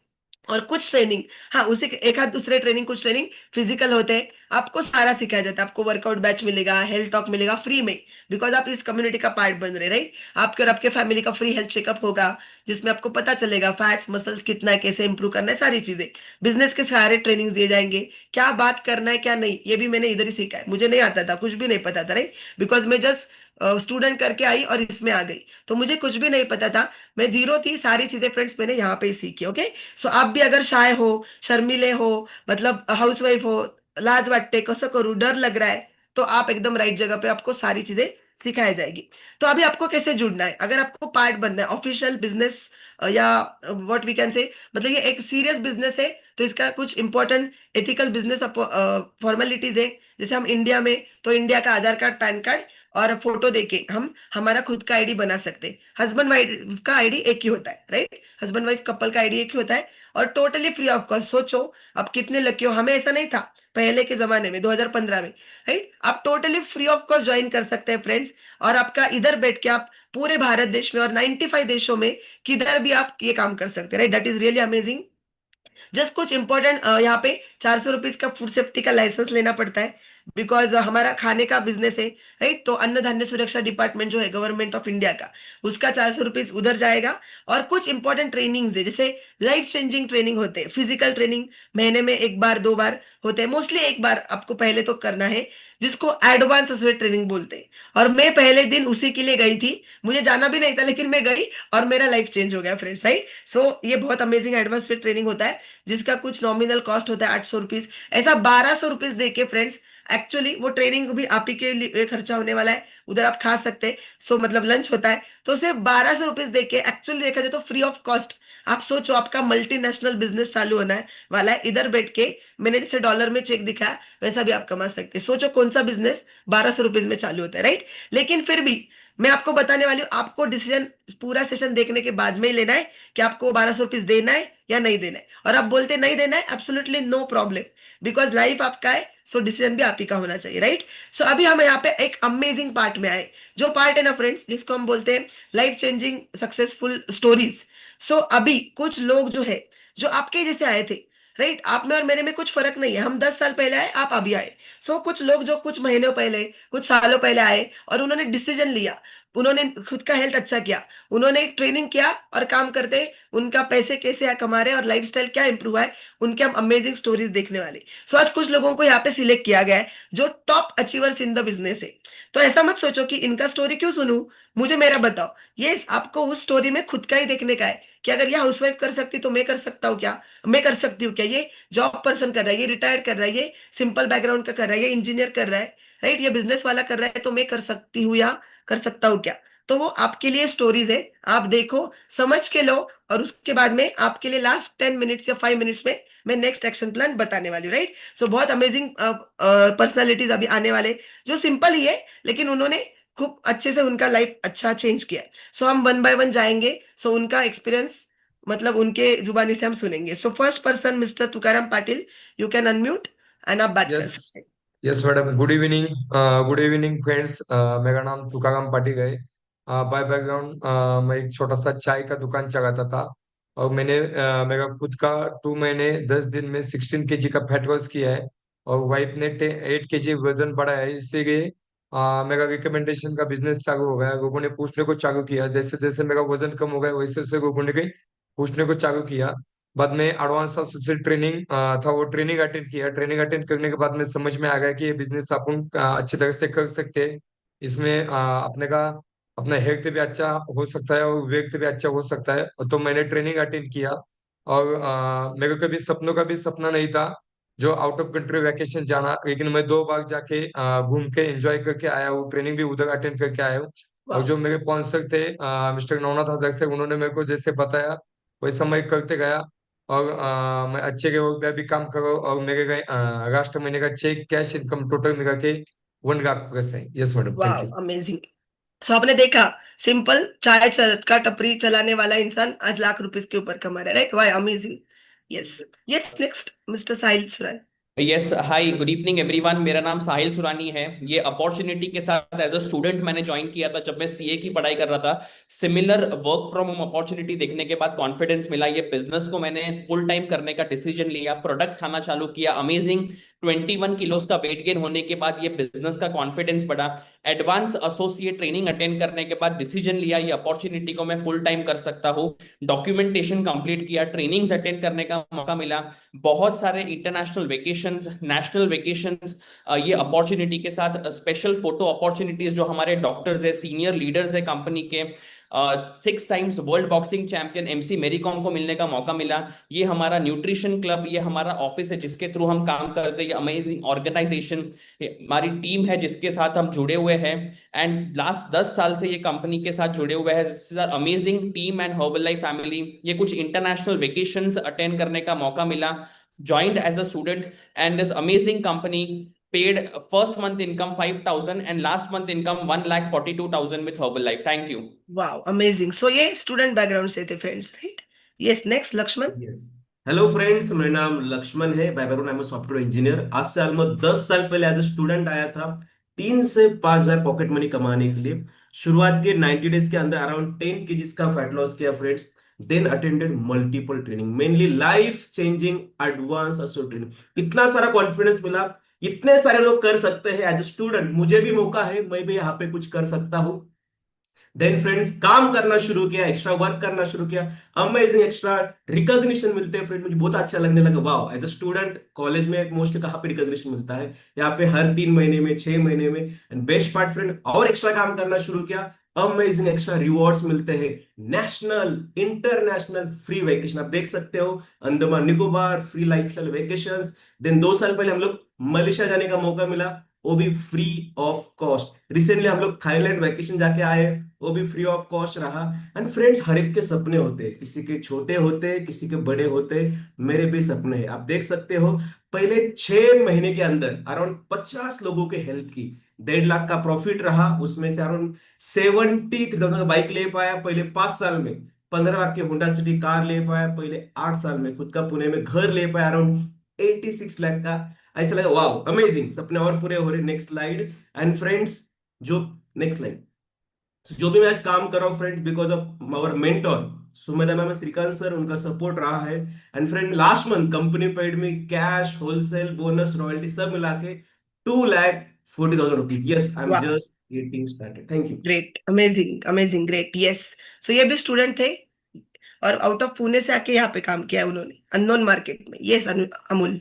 और कुछ ट्रेनिंग, हाँ उसी के एक आध दूसरे ट्रेनिंग, कुछ ट्रेनिंग फिजिकल होते हैं। आपको सारा सिखाया जाता है, आपको वर्कआउट बैच मिलेगा, हेल्थ टॉक मिलेगा फ्री में, बिकॉज आप इस कम्युनिटी का पार्ट बन रहे, राइट। आपके और आपके फैमिली का फ्री हेल्थ चेकअप होगा, जिसमें आपको पता चलेगा फैट्स मसल्स कितना है, कैसे इंप्रूव करना है, सारी चीजें। बिजनेस के सारे ट्रेनिंग दिए जाएंगे, क्या बात करना है क्या नहीं, ये भी मैंने इधर ही सीखा है, मुझे नहीं आता था, कुछ भी नहीं पता था, राइट। बिकॉज मैं जस्ट स्टूडेंट करके आई और इसमें आ गई, तो मुझे कुछ भी नहीं पता था, मैं जीरो थी। सारी चीजें फ्रेंड्स मैंने यहाँ पे ही सीखी, ओके। सो आप भी अगर शाय हो, शर्मिले हो, मतलब हाउस वाइफ हो, लाज वाटते कसं करू, डर लग रहा है, तो आप एकदम राइट जगह पे, आपको सारी चीजें सिखाई जाएगी। तो अभी आपको कैसे जुड़ना है, अगर आपको पार्ट बनना है ऑफिशियल बिजनेस, या व्हाट वी कैन से, मतलब ये एक सीरियस बिजनेस है, तो इसका कुछ इंपॉर्टेंट एथिकल बिजनेस फॉर्मेलिटीज है। जैसे हम इंडिया में, तो इंडिया का आधार कार्ड, पैन कार्ड और फोटो देके हम हमारा खुद का आईडी बना सकते हैं। हस्बैंड वाइफ का आईडी एक ही होता है, राइट। हस्बैंड वाइफ कपल का आईडी एक ही होता है, और टोटली फ्री ऑफ कॉस्ट। सोचो आप कितने लकी हो, हमें ऐसा नहीं था पहले के जमाने में, 2015 में, राइट। आप totally free of cost join कर सकते हैं फ्रेंड्स। और आपका इधर बैठ के आप पूरे भारत देश में और 95 देशों में किधर भी आप ये काम कर सकते हैं, right. That is really amazing. Just कुछ इंपॉर्टेंट, यहाँ पे 400 रुपीज का फूड सेफ्टी का लाइसेंस लेना पड़ता है, बिकॉज हमारा खाने का बिजनेस है, राइट। तो अन्न धान्य सुरक्षा डिपार्टमेंट जो है गवर्नमेंट ऑफ इंडिया का, उसका 400 रुपीज उधर जाएगा। और कुछ इंपॉर्टेंट ट्रेनिंग्स है, जैसे लाइफ चेंजिंग ट्रेनिंग होते हैं, फिजिकल ट्रेनिंग महीने में एक बार दो बार होते हैं, मोस्टली एक बार आपको पहले तो करना है, जिसको एडवांस स्वेट ट्रेनिंग बोलते हैं। और मैं पहले दिन उसी के लिए गई थी, मुझे जाना भी नहीं था, लेकिन मैं गई और मेरा लाइफ चेंज हो गया फ्रेंड्स, राइट। सो ये बहुत अमेजिंग एडवांस स्वेट ट्रेनिंग होता है, जिसका कुछ नॉमिनल कॉस्ट होता है 800 रुपीज। ऐसा 1200 रुपीज दे के फ्रेंड्स, एक्चुअली वो ट्रेनिंग भी आप ही के लिए खर्चा होने वाला है, उधर आप खा सकते हैं, सो मतलब लंच होता है। तो सिर्फ 1200 रुपीज दे के, एक्चुअली देखा जाए तो फ्री ऑफ कॉस्ट। आप सोचो आपका मल्टीनेशनल बिजनेस चालू होना है वाला है, इधर बैठ के मैंने जैसे डॉलर में चेक दिखाया वैसा भी आप कमा सकते हैं। सोचो कौन सा बिजनेस 1200 रुपीज में चालू होता है, राइट। लेकिन फिर भी मैं आपको बताने वाली हूँ, आपको डिसीजन पूरा सेशन देखने के बाद में ही लेना है कि आपको 1200 रुपीज देना है या नहीं देना है। और आप बोलते नहीं देना है, absolutely no problem, because life आपका है, सो डिसीजन भी आप ही का होना चाहिए, राइट। सो अभी हम यहाँ पे एक अमेजिंग पार्ट में आए, जो पार्ट है ना फ्रेंड्स, जिसको हम बोलते हैं लाइफ चेंजिंग सक्सेसफुल स्टोरीज। सो अभी कुछ लोग जो है, जो आपके जैसे आए थे, राइट, आप में और मेरे में कुछ फर्क नहीं है, हम 10 साल पहले आए, आप अभी आए। सो कुछ लोग जो कुछ महीनों पहले, कुछ सालों पहले आए और उन्होंने डिसीजन लिया, उन्होंने खुद का हेल्थ अच्छा किया, उन्होंने ट्रेनिंग किया और काम करते, उनका पैसे कैसे कमा रहे और लाइफस्टाइल क्या इंप्रूव है, उनके हम अमेजिंग स्टोरीज देखने वाले। सो आज कुछ लोगों को यहाँ पे सिलेक्ट किया गया है, जो top achievers in the business है। तो ऐसा मत सोचो कि इनका स्टोरी क्यों सुनूं, मुझे मेरा बताओ। ये आपको उस स्टोरी में खुद का ही देखने का है, कि अगर ये हाउसवाइफ कर सकती तो मैं कर सकता हूँ क्या, मैं कर सकती हूँ क्या, ये जॉब पर्सन कर रहा है, ये रिटायर कर रहा है, ये सिंपल बैकग्राउंड का कर रहा है, ये इंजीनियर कर रहा है, राइट, ये बिजनेस वाला कर रहा है, तो मैं कर सकती हूँ या कर सकता हूँ क्या। तो वो आपके लिए स्टोरीज है, आप देखो, समझ के लो, और उसके बाद में आपके लिए लास्ट 10 मिनट्स या 5 मिनट्स में मैं नेक्स्ट एक्शन प्लान बताने वाली हूँ, राइट। सो बहुत अमेजिंग पर्सनालिटीज अभी आने वाले, जो सिंपल ही है, लेकिन उन्होंने खूब अच्छे से उनका लाइफ अच्छा चेंज किया है। सो हम वन बाय वन जाएंगे, सो उनका एक्सपीरियंस मतलब उनके जुबानी से हम सुनेंगे। So first person mister Tukaram Patil, you can unmute and आप बात कर यस। सकते हैं। Yes madam, good evening. Good evening friends. मेरा नाम तुकाराम पाटिल है। बाय बैकग्राउंड मैं एक छोटा सा चाय का दुकान चलाता था, और मैंने मेरा खुद का 2 महीने 10 दिन में 16 kg का फैट लॉस किया है, और वाइफ ने 8 kg वजन बढ़ाया है। इसीलिए मेरा रिकमेंडेशन का बिजनेस चालू हो गया। लोगों ने पूछने को चालू किया, जैसे जैसे मेरा वजन कम हो गया वैसे वैसे लोगों ने पूछने को चालू किया। बाद में एडवांस एसोसिएट ट्रेनिंग था, वो ट्रेनिंग अटेंड किया। ट्रेनिंग अटेंड करने के बाद में समझ में आ गया कि ये बिजनेस अपन अच्छी तरह से कर सकते हैं। इसमें अपने का अपना हेल्थ भी अच्छा हो सकता है और वेल्थ भी अच्छा हो सकता है। तो मैंने ट्रेनिंग अटेंड किया। और मेरे को कभी सपनों का भी सपना नहीं था जो आउट ऑफ कंट्री वैकेशन जाना, लेकिन मैं 2 बार जाके घूम के एंजॉय करके आया हूँ। ट्रेनिंग भी उधर अटेंड करके आया हूँ। और वाह। जो मेरे स्पॉन्सर थे मिस्टर नवनाथ हजार से, उन्होंने मेरे को जैसे बताया वैसा मैं करते गया। और मैं अच्छे के वर्क पे भी काम करो। और मेरे गए लास्ट महीने का चेक कैश इनकम टोटल मिला के 1 लाख प्लस है। यस मैडम, थैंक वाह, यू। अमेजिंग। सो आपने देखा, सिंपल चाय का टपरी चलाने वाला इंसान आज लाख रुपीस के ऊपर कमा रहा है, राइट? वाह, amazing. Yes. Yes, next mister Sahil Suran. Yes, hi, good evening everyone. मेरा नाम साहिल सुरानी है। ये अपॉर्चुनिटी के साथ एज अ स्टूडेंट मैंने ज्वाइन किया था जब मैं सीए की पढ़ाई कर रहा था। Similar work from home opportunity देखने के बाद कॉन्फिडेंस मिला। ये बिजनेस को मैंने फुल टाइम करने का डिसीजन लिया, प्रोडक्ट्स खाना चालू किया। अमेजिंग 21 किलोज का वेट गेन होने के बाद ये बिजनेस का कॉन्फिडेंस बढ़ा। एडवांस एसोसिएट ट्रेनिंग अटेंड करने के बाद डिसीजन लिया ये अपॉर्चुनिटी को मैं फुल टाइम कर सकता हूँ। डॉक्यूमेंटेशन कंप्लीट किया, ट्रेनिंग्स अटेंड करने का मौका मिला। बहुत सारे इंटरनेशनल वेकेशंस, नेशनल वेकेशंस, ये अपॉर्चुनिटी के साथ स्पेशल फोटो अपॉर्चुनिटीज जो हमारे डॉक्टर्स है, सीनियर लीडर्स है कंपनी के, 6 times world boxing champion MC मेरी कॉम को मिलने का मौका मिला। ये हमारा न्यूट्रिशन क्लब, ये हमारा ऑफिस है जिसके थ्रू हम काम करते हैं। ये अमेजिंग ऑर्गेनाइजेशन, हमारी टीम है जिसके साथ हम जुड़े हुए हैं। एंड लास्ट 10 साल से ये कंपनी के साथ जुड़े हुए हैं। Amazing team and herbal life family. ये कुछ इंटरनेशनल वेकेशंस अटेंड करने का मौका मिला। joined as a student, and this amazing company paid first month income 5,000 and last month income 1,42,000 with Herbalife. Thank you. वाह, अमेजिंग। सो ये student background से थे friends, right? Yes, next Lakshman. Yes. Hello friends, मेरा नाम लक्ष्मण है। By background I am software engineer. आज से almost 10 साल पहले एज अ स्टूडेंट आया था 3 से 5 हजार पॉकेट मनी कमाने के लिए। शुरुआत के 90 डेज के अंदर अराउंड 10 kgs का फैट लॉस किया friends. Then attended multiple training, mainly life changing advance असो ट्रेनिंग। इतना सारा कॉन्फिडेंस मिला, इतने सारे लोग कर सकते हैं एज अ स्टूडेंट, मुझे भी मौका है, मैं भी यहाँ पे कुछ कर सकता हूँ। देन फ्रेंड्स काम करना शुरू किया, एक्स्ट्रा वर्क करना शुरू किया। अमेजिंग एक्स्ट्रा रिकॉग्निशन मिलते हैं फ्रेंड, मुझे बहुत अच्छा लगने लगा। वाह, एज अ स्टूडेंट कॉलेज में मोस्टली कहाँ पे रिकॉग्निशन मिलता है? यहाँ पे हर 3 महीने में, 6 महीने में। एंड बेस्ट पार्ट फ्रेंड, और एक्स्ट्रा काम करना शुरू किया, अमेजिंग एक्स्ट्रा रिवॉर्ड्स मिलते हैं। नेशनल इंटरनेशनल फ्री वेकेशन आप देख सकते हो, Andaman Nicobar free lifestyle vacations. Then 2 साल पहले हम लोग मलेशिया जाने का मौका मिला, वो भी फ्री ऑफ कॉस्ट। रिसेंटली हम लोग थाईलैंड वेकेशन जाके आए, वो भी फ्री ऑफ कॉस्ट रहा। एंड फ्रेंड्स, हर एक के सपने होते हैं, किसी के छोटे होते हैं, किसी के बड़े होते हैं। मेरे भी सपने हैं, आप देख सकते हो। पहले 6 महीने के अंदर अराउंड 50 लोगों के हेल्प की, 1.5 लाख का प्रॉफिट रहा। उसमें से अराउंड 73,000 का बाइक ले पाया पहले 5 साल में। 15 लाख की होंडा सिटी कार ले पाया पहले 8 साल में। खुद का पुणे में घर ले पाया अराउंड 86 लाख का। ऐसा लगा वाह, अमेजिंग, सपने और पूरे हो रहे। Next slide. एंड फ्रेंड्स, जो नेक्स्ट स्लाइड, जो भी मैं आज काम कर रहा हूँ friends, because of our mentor Sumedha ma'am, Shrikant sir, उनका सपोर्ट रहा है। And friend, last month company paid में कैश, होलसेल, बोनस, रॉयल्टी सब मिला के 2,40,000 रुपीज। यस, आई एम वाह, just getting started. Thank you. Great, amazing, amazing, great. Yes. So ये भी स्टूडेंट थे और आउट ऑफ पुणे से आके यहाँ पे काम किया है उन्होंने, अननोन मार्केट में। Yes, Amul.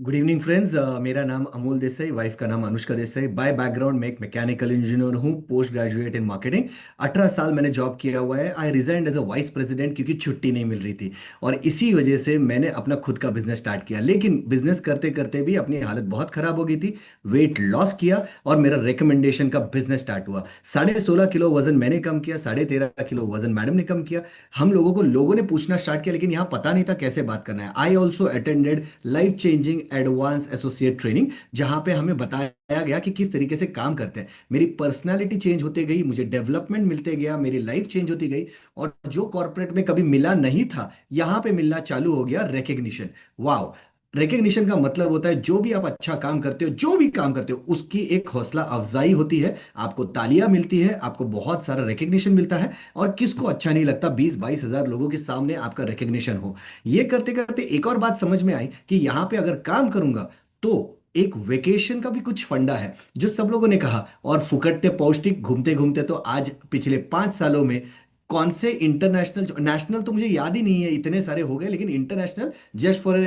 Good evening friends. मेरा नाम अमोल देसाई, वाइफ का नाम अनुष्का देसाई। बाय बैकग्राउंड मैं एक मैकेनिकल इंजीनियर हूँ, पोस्ट ग्रेजुएट इन मार्केटिंग। 18 साल मैंने जॉब किया हुआ है। I resigned as a vice president क्योंकि छुट्टी नहीं मिल रही थी, और इसी वजह से मैंने अपना खुद का बिजनेस स्टार्ट किया। लेकिन बिजनेस करते करते भी अपनी हालत बहुत खराब हो गई थी, वेट लॉस किया और मेरा रिकमेंडेशन का बिजनेस स्टार्ट हुआ। 16.5 किलो वजन मैंने कम किया, 13.5 किलो वजन मैडम ने कम किया। हम लोगों ने पूछना स्टार्ट किया, लेकिन यहाँ पता नहीं था कैसे बात करना है। I also attended life changing advance associate training, जहां पे हमें बताया गया कि किस तरीके से काम करते हैं। मेरी पर्सनालिटी चेंज होते गई, मुझे डेवलपमेंट मिलते गया, मेरी लाइफ चेंज होती गई। और जो कॉर्पोरेट में कभी मिला नहीं था, यहां पे मिलना चालू हो गया रिकग्निशन। वाओ, रिकग्निशन का मतलब होता है जो भी आप अच्छा काम करते हो, जो भी काम करते हो, उसकी एक हौसला अफजाई होती है, आपको तालियां मिलती है, आपको बहुत सारा रिकग्निशन मिलता है। और किसको अच्छा नहीं लगता 20-22 हजार लोगों के सामने आपका रिकग्निशन हो। ये करते करते एक और बात समझ में आई कि यहाँ पे अगर काम करूंगा तो एक वेकेशन का भी कुछ फंडा है जो सब लोगों ने कहा, और फुकटते पौष्टिक घूमते घूमते तो आज पिछले 5 सालों में कौन से इंटरनेशनल, नेशनल तो मुझे याद ही नहीं है, इतने सारे हो गए, लेकिन international just for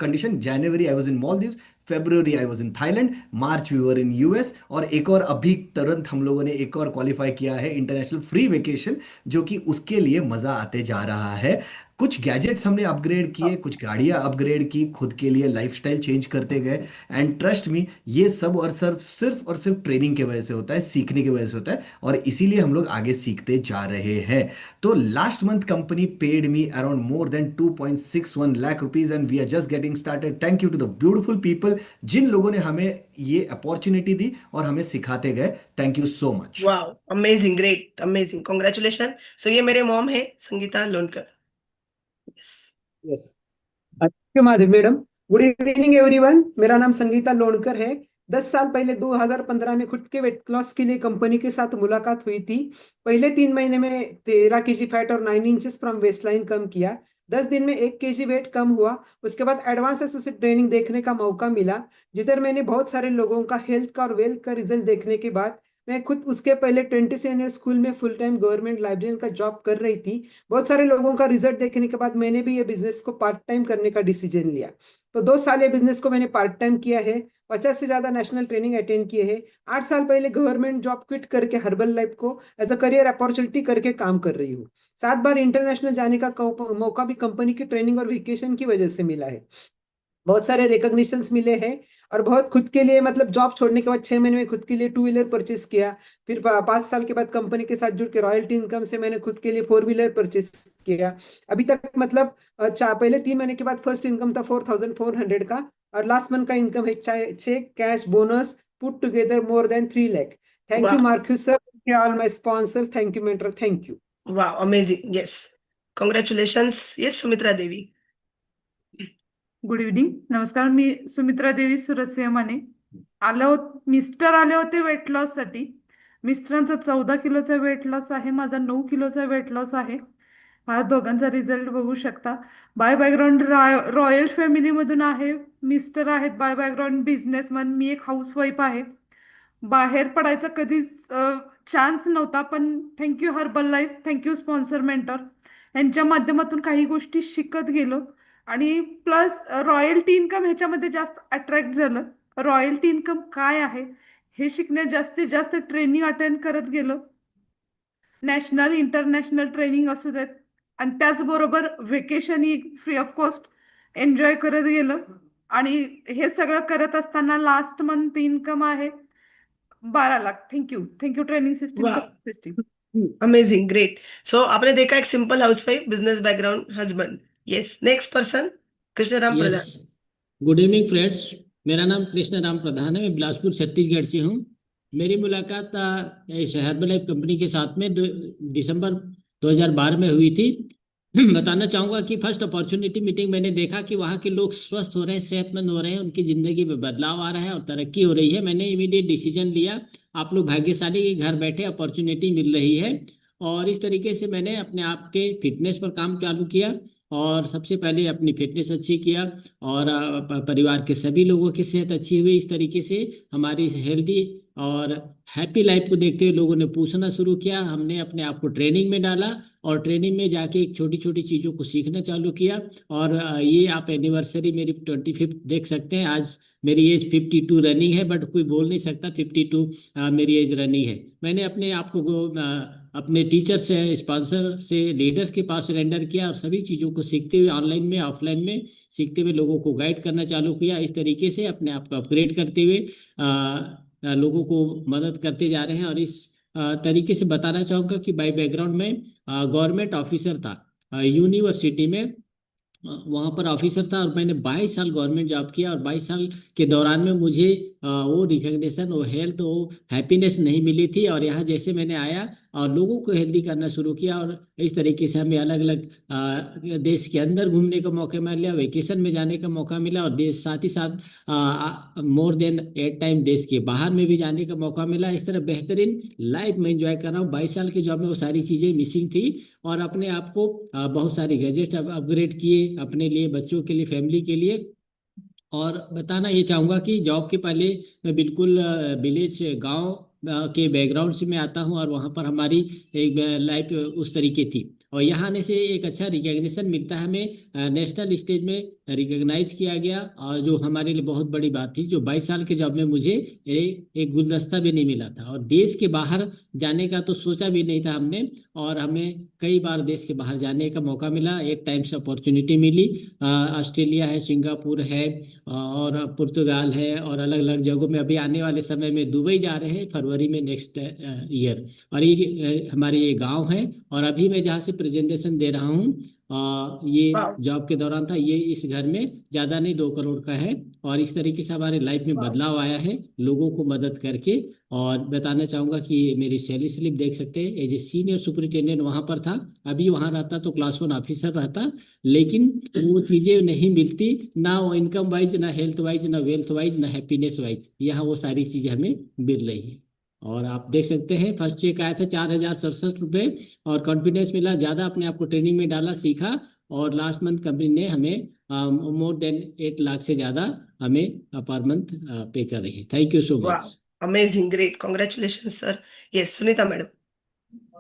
condition, January I was in Maldives, February I was in Thailand, March we were in US, और एक और अभी तुरंत हम लोगों ने एक और क्वालिफाई किया है इंटरनेशनल फ्री वेकेशन, जो कि उसके लिए मजा आते जा रहा है। कुछ गैजेट्स हमने अपग्रेड किए, कुछ गाड़ियां अपग्रेड की, खुद के लिए लाइफस्टाइल चेंज करते गए, एंड ट्रस्ट मी ये सब और सिर्फ और सिर्फ ट्रेनिंग की वजह से होता है, सीखने की वजह से होता है, और इसीलिए हम लोग आगे सीखते जा रहे हैं। तो last month company paid me around more than 2.61 lakh rupees, and we are just getting started. Thank you to the beautiful people जिन लोगों ने हमें ये अपॉर्चुनिटी दी और हमें सिखाते गए। Thank you so much. Wow, amazing, great, amazing, congratulation. So ये मेरे मॉम है, Sangeeta Lonkar. Yes. Yes. Thank you Madhavi madam. Good evening everyone, मेरा नाम संगीता लोणकर है। 10 साल पहले 2015 में खुद के वेट लॉस के लिए कंपनी के साथ मुलाकात हुई थी। पहले 3 महीने में 13 kg फैट और 9 इंचेस फ्रॉम वेस्ट लाइन कम किया। 10 दिन में 1 kg वेट कम हुआ। उसके बाद एडवांस एसोसिएट ट्रेनिंग देखने का मौका मिला, जिधर मैंने बहुत सारे लोगों का हेल्थ का और वेल्थ का रिजल्ट देखने के बाद मैं खुद उसके पहले 20 सीनियर स्कूल में फुल टाइम गवर्नमेंट लाइब्रेरियन का जॉब कर रही थी। बहुत सारे लोगों का रिजल्ट देखने के बाद मैंने भी ये बिजनेस को पार्ट टाइम करने का डिसीजन लिया। तो 2 साल ये बिजनेस को मैंने पार्ट टाइम किया है। 50 से ज्यादा नेशनल ट्रेनिंग अटेंड किए हैं। 8 साल पहले गवर्नमेंट जॉब क्विट करके हर्बल लाइफ को एज अ करियर अपॉर्चुनिटी करके काम कर रही हूँ। 7 बार इंटरनेशनल जाने का मौका भी कंपनी की ट्रेनिंग और वेकेशन की वजह से मिला है। बहुत सारे रिकॉग्निशंस मिले हैं, और बहुत खुद के लिए, मतलब जॉब छोड़ने के बाद 6 महीने में खुद के लिए 2 व्हीलर परचेस किया। फिर 5 साल के बाद कंपनी के साथ जुड़ के रॉयल्टी इनकम से मैंने खुद के लिए 4 व्हीलर परचेस किया। अभी तक मतलब पहले 3 महीने के बाद फर्स्ट इनकम था 4400 का, और लास्ट मंथ का इनकम है check cash bonus put together more than 3 lakh. Thank you वाह, मार्क्यू सर, all my sponsor, thank you mentor, thank you. वाह, amazing, yes, congratulations. Yes, Sumitra Devi. Good evening, नमस्कार. मी सुमित्रा देवी सुरस्य माने. मिस्टर आले होते वेट लॉस साठी. मिस्टरांचा 14 किलोचा वेट लॉस आहे, माझा 9 किलोचा वेट लॉस आहे. माझ्या दोघांचा रिझल्ट बघू शकता. बाय बॅकग्राऊंड रॉयल फॅमिलीमधून आहे. मिस्टर आहेत बाय बॅकग्राऊंड बिझनेसमॅन, मी एक हाऊसवाईफ आहे. बाहेर पडायचा कधीच चान्स नव्हता, पण thank you herbal life, thank you sponsor mentor यांच्या माध्यमातून काही गोष्टी शिकत गेलो. आणि प्लस रॉयल्टी इन्कम ह्याच्यामध्ये जास्त अट्रॅक्ट झालं. रॉयल्टी इन्कम काय आहे हे शिकण्यात जास्तीत जास्त ट्रेनिंग अटेंड करत गेलो. नॅशनल इंटरनॅशनल ट्रेनिंग असू देत, आणि त्याचबरोबर vacation he free of cost enjoy करत गेलो. आणि हे सगळं करत असताना लास्ट मंथ इन्कम आहे 12 lakh. Thank you, thank you training system, वाह, support system. Amazing, great. So आपने देखा एक simple housewife, business background, husband. Yes, next person, Krishnaram yes, Pradhan. Good evening friends. मेरा नाम कृष्ण राम प्रधान है, मैं बिलासपुर छत्तीसगढ़ से हूँ। मेरी मुलाकात इस हर्बल लाइफ कंपनी के साथ में दिसंबर 2012 में हुई थी। बताना चाहूँगा कि फर्स्ट अपॉर्चुनिटी मीटिंग मैंने देखा कि वहाँ के लोग स्वस्थ हो रहे हैं, सेहतमंद हो रहे हैं, उनकी ज़िंदगी में बदलाव आ रहा है और तरक्की हो रही है। मैंने इमीडिएट डिसीजन लिया, आप लोग भाग्यशाली कि घर बैठे अपॉर्चुनिटी मिल रही है। और इस तरीके से मैंने अपने आप के फिटनेस पर काम चालू किया, और सबसे पहले अपनी फिटनेस अच्छी किया, और परिवार के सभी लोगों की सेहत अच्छी हुई। इस तरीके से हमारी हेल्दी और हैप्पी लाइफ को देखते हुए लोगों ने पूछना शुरू किया। हमने अपने आप को ट्रेनिंग में डाला, और ट्रेनिंग में जाके एक छोटी छोटी चीज़ों को सीखना चालू किया। और ये आप एनिवर्सरी मेरी 25 देख सकते हैं। आज मेरी एज 52 रनिंग है, बट कोई बोल नहीं सकता 52 मेरी एज रनिंग है। मैंने अपने आप को अपने टीचर से, स्पॉन्सर से, लीडर्स के पास सरेंडर किया, और सभी चीज़ों को सीखते हुए ऑनलाइन में ऑफलाइन में सीखते हुए लोगों को गाइड करना चालू किया। इस तरीके से अपने आप को अपग्रेड करते हुए लोगों को मदद करते जा रहे हैं। और इस तरीके से बताना चाहूँगा कि बाय बैकग्राउंड में गवर्नमेंट ऑफिसर था यूनिवर्सिटी में, वहाँ पर ऑफिसर था, और मैंने 22 साल गवर्नमेंट जॉब किया। और 22 साल के दौरान में मुझे वो रिकग्निशन, वो हेल्थ, वो हैप्पीनेस नहीं मिली थी। और यहाँ जैसे मैंने आया और लोगों को हेल्दी करना शुरू किया, और इस तरीके से हमें अलग अलग देश के अंदर घूमने का मौका मिला, वेकेशन में जाने का मौका मिला, और देश साथ ही साथ मोर देन 8 टाइम देश के बाहर में भी जाने का मौका मिला। इस तरह बेहतरीन लाइफ में एंजॉय कर रहा हूँ। 22 साल की जॉब में वो सारी चीज़ें मिसिंग थी, और अपने आप को बहुत सारे गैजेट अपग्रेड किए अपने लिए, बच्चों के लिए, फैमिली के लिए, और बताना ये चाहूँगा कि जॉब के पहले मैं बिल्कुल विलेज गांव के बैकग्राउंड से मैं आता हूँ, और वहाँ पर हमारी एक लाइफ उस तरीके थी। और यहाँ आने से एक अच्छा रिकग्निशन मिलता है हमें, नेशनल स्टेज में रिकग्नाइज किया गया, और जो हमारे लिए बहुत बड़ी बात थी। जो 22 साल के जॉब में मुझे एक गुलदस्ता भी नहीं मिला था, और देश के बाहर जाने का तो सोचा भी नहीं था हमने, और हमें कई बार देश के बाहर जाने का मौका मिला, एक टाइम से अपॉर्चुनिटी मिली। ऑस्ट्रेलिया है, सिंगापुर है, और पुर्तगाल है, और अलग अलग जगहों में अभी आने वाले समय में दुबई जा रहे हैं फरवरी में नेक्स्ट ईयर। और ये हमारे ये गांव है, और अभी मैं जहाँ से प्रेजेंटेशन दे रहा हूँ ये वाह जॉब के दौरान था। ये इस घर में ज़्यादा नहीं 2 करोड़ का है, और इस तरीके से हमारे लाइफ में वाह बदलाव आया है लोगों को मदद करके। और बताना चाहूँगा कि मेरी सैलरी स्लिप देख सकते हैं, एज ए सीनियर सुपरिटेंडेंट वहाँ पर था। अभी वहाँ रहता तो क्लास 1 ऑफिसर रहता, लेकिन वो चीज़ें नहीं मिलती, ना वो इनकम वाइज, ना हेल्थ वाइज, ना वेल्थ वाइज, ना हैप्पीनेस वाइज। यहाँ वो सारी चीज़ें हमें मिल रही है। और आप देख सकते हैं फर्स्ट चेक आया था 4,067 रुपये, और कॉन्फिडेंस मिला, ज़्यादा अपने आप को ट्रेनिंग में डाला, सीखा, और लास्ट मंथ कंपनी ने हमें मोर देन 8 लाख से ज़्यादा हमें पर मंथ पे कर रही है। थैंक यू सो वाह much. Amazing great congratulation sir. Yes Sunita madam.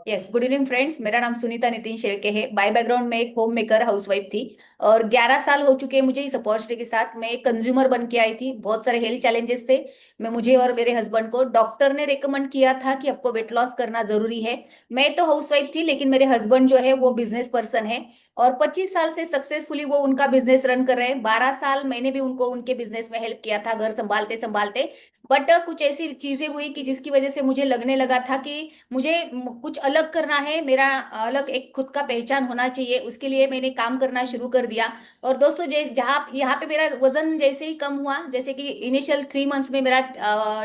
Yes, good evening friends. मेरा नाम सुनीता नितिन शेरके है। बाय बैकग्राउंड में एक होम मेकर हाउसवाइफ थी, और 11 साल हो चुके हैं मुझे इस अपॉर्चुनिटी के साथ। मैं एक कंज्यूमर बन के आई थी, बहुत सारे हेल्थ चैलेंजेस थे। मुझे और मेरे हस्बैंड को डॉक्टर ने रिकमेंड किया था कि आपको वेट लॉस करना जरूरी है। मैं तो हाउसवाइफ थी, लेकिन मेरे हस्बैंड जो है वो बिजनेस पर्सन है, और 25 साल से सक्सेसफुली वो उनका बिजनेस रन कर रहे हैं। 12 साल मैंने भी उनको उनके बिजनेस में हेल्प किया था, घर संभालते संभालते। बट कुछ ऐसी चीजें हुई कि जिसकी वजह से मुझे लगने लगा था कि मुझे कुछ अलग करना है, मेरा अलग एक खुद का पहचान होना चाहिए। उसके लिए मैंने काम करना शुरू कर दिया। और दोस्तों, जहाँ यहाँ पे मेरा वजन जैसे ही कम हुआ, जैसे कि इनिशियल 3 मंथ्स में मेरा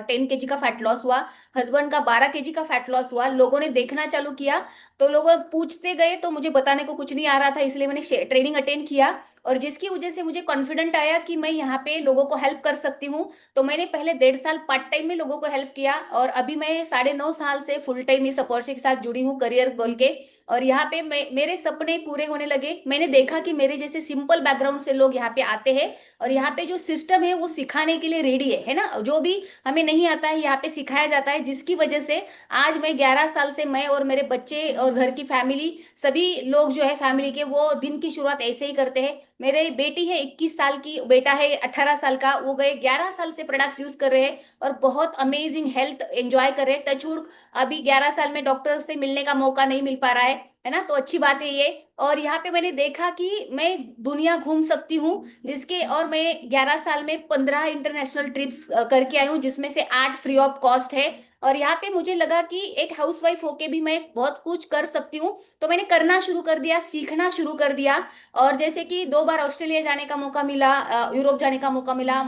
10 kg का फैट लॉस हुआ, हस्बैंड का 12 kg का फैट लॉस हुआ, लोगों ने देखना चालू किया, तो लोग पूछते गए, तो मुझे बताने को कुछ नहीं आ रहा था, इसलिए मैंने ट्रेनिंग अटेंड किया। और जिसकी वजह से मुझे कॉन्फिडेंट आया कि मैं यहाँ पे लोगों को हेल्प कर सकती हूँ। तो मैंने पहले 1.5 साल पार्ट टाइम में लोगों को हेल्प किया, और अभी मैं 9.5 साल से फुल टाइम इस अपॉर्चुनिटी के साथ जुड़ी हूँ, करियर बोल के। और यहाँ पे मेरे सपने पूरे होने लगे। मैंने देखा कि मेरे जैसे सिंपल बैकग्राउंड से लोग यहाँ पे आते हैं, और यहाँ पे जो सिस्टम है वो सिखाने के लिए रेडी है ना। जो भी हमें नहीं आता है यहाँ पे सिखाया जाता है, जिसकी वजह से आज मैं 11 साल से, मैं और मेरे बच्चे और घर की फैमिली, सभी लोग जो है फैमिली के, वो दिन की शुरुआत ऐसे ही करते हैं। मेरे बेटी है 21 साल की, बेटा है 18 साल का, वो गए 11 साल से प्रोडक्ट्स यूज कर रहे हैं, और बहुत अमेजिंग हेल्थ एंजॉय कर रहे हैं। टचवुड, अभी 11 साल में डॉक्टर से मिलने का मौका नहीं मिल पा रहा है ना, तो अच्छी बात है ये। और यहाँ पे मैंने देखा कि मैं दुनिया घूम सकती हूँ, जिसके, और मैं 11 साल में 15 इंटरनेशनल ट्रिप्स करके आई हूँ, जिसमें से 8 फ्री ऑफ कॉस्ट है। और यहाँ पे मुझे लगा कि एक हाउसवाइफ होके भी मैं बहुत कुछ कर सकती हूँ, तो मैंने करना शुरू कर दिया, सीखना शुरू कर दिया। और जैसे कि 2 बार ऑस्ट्रेलिया जाने का मौका मिला, यूरोप जाने का मौका मिला,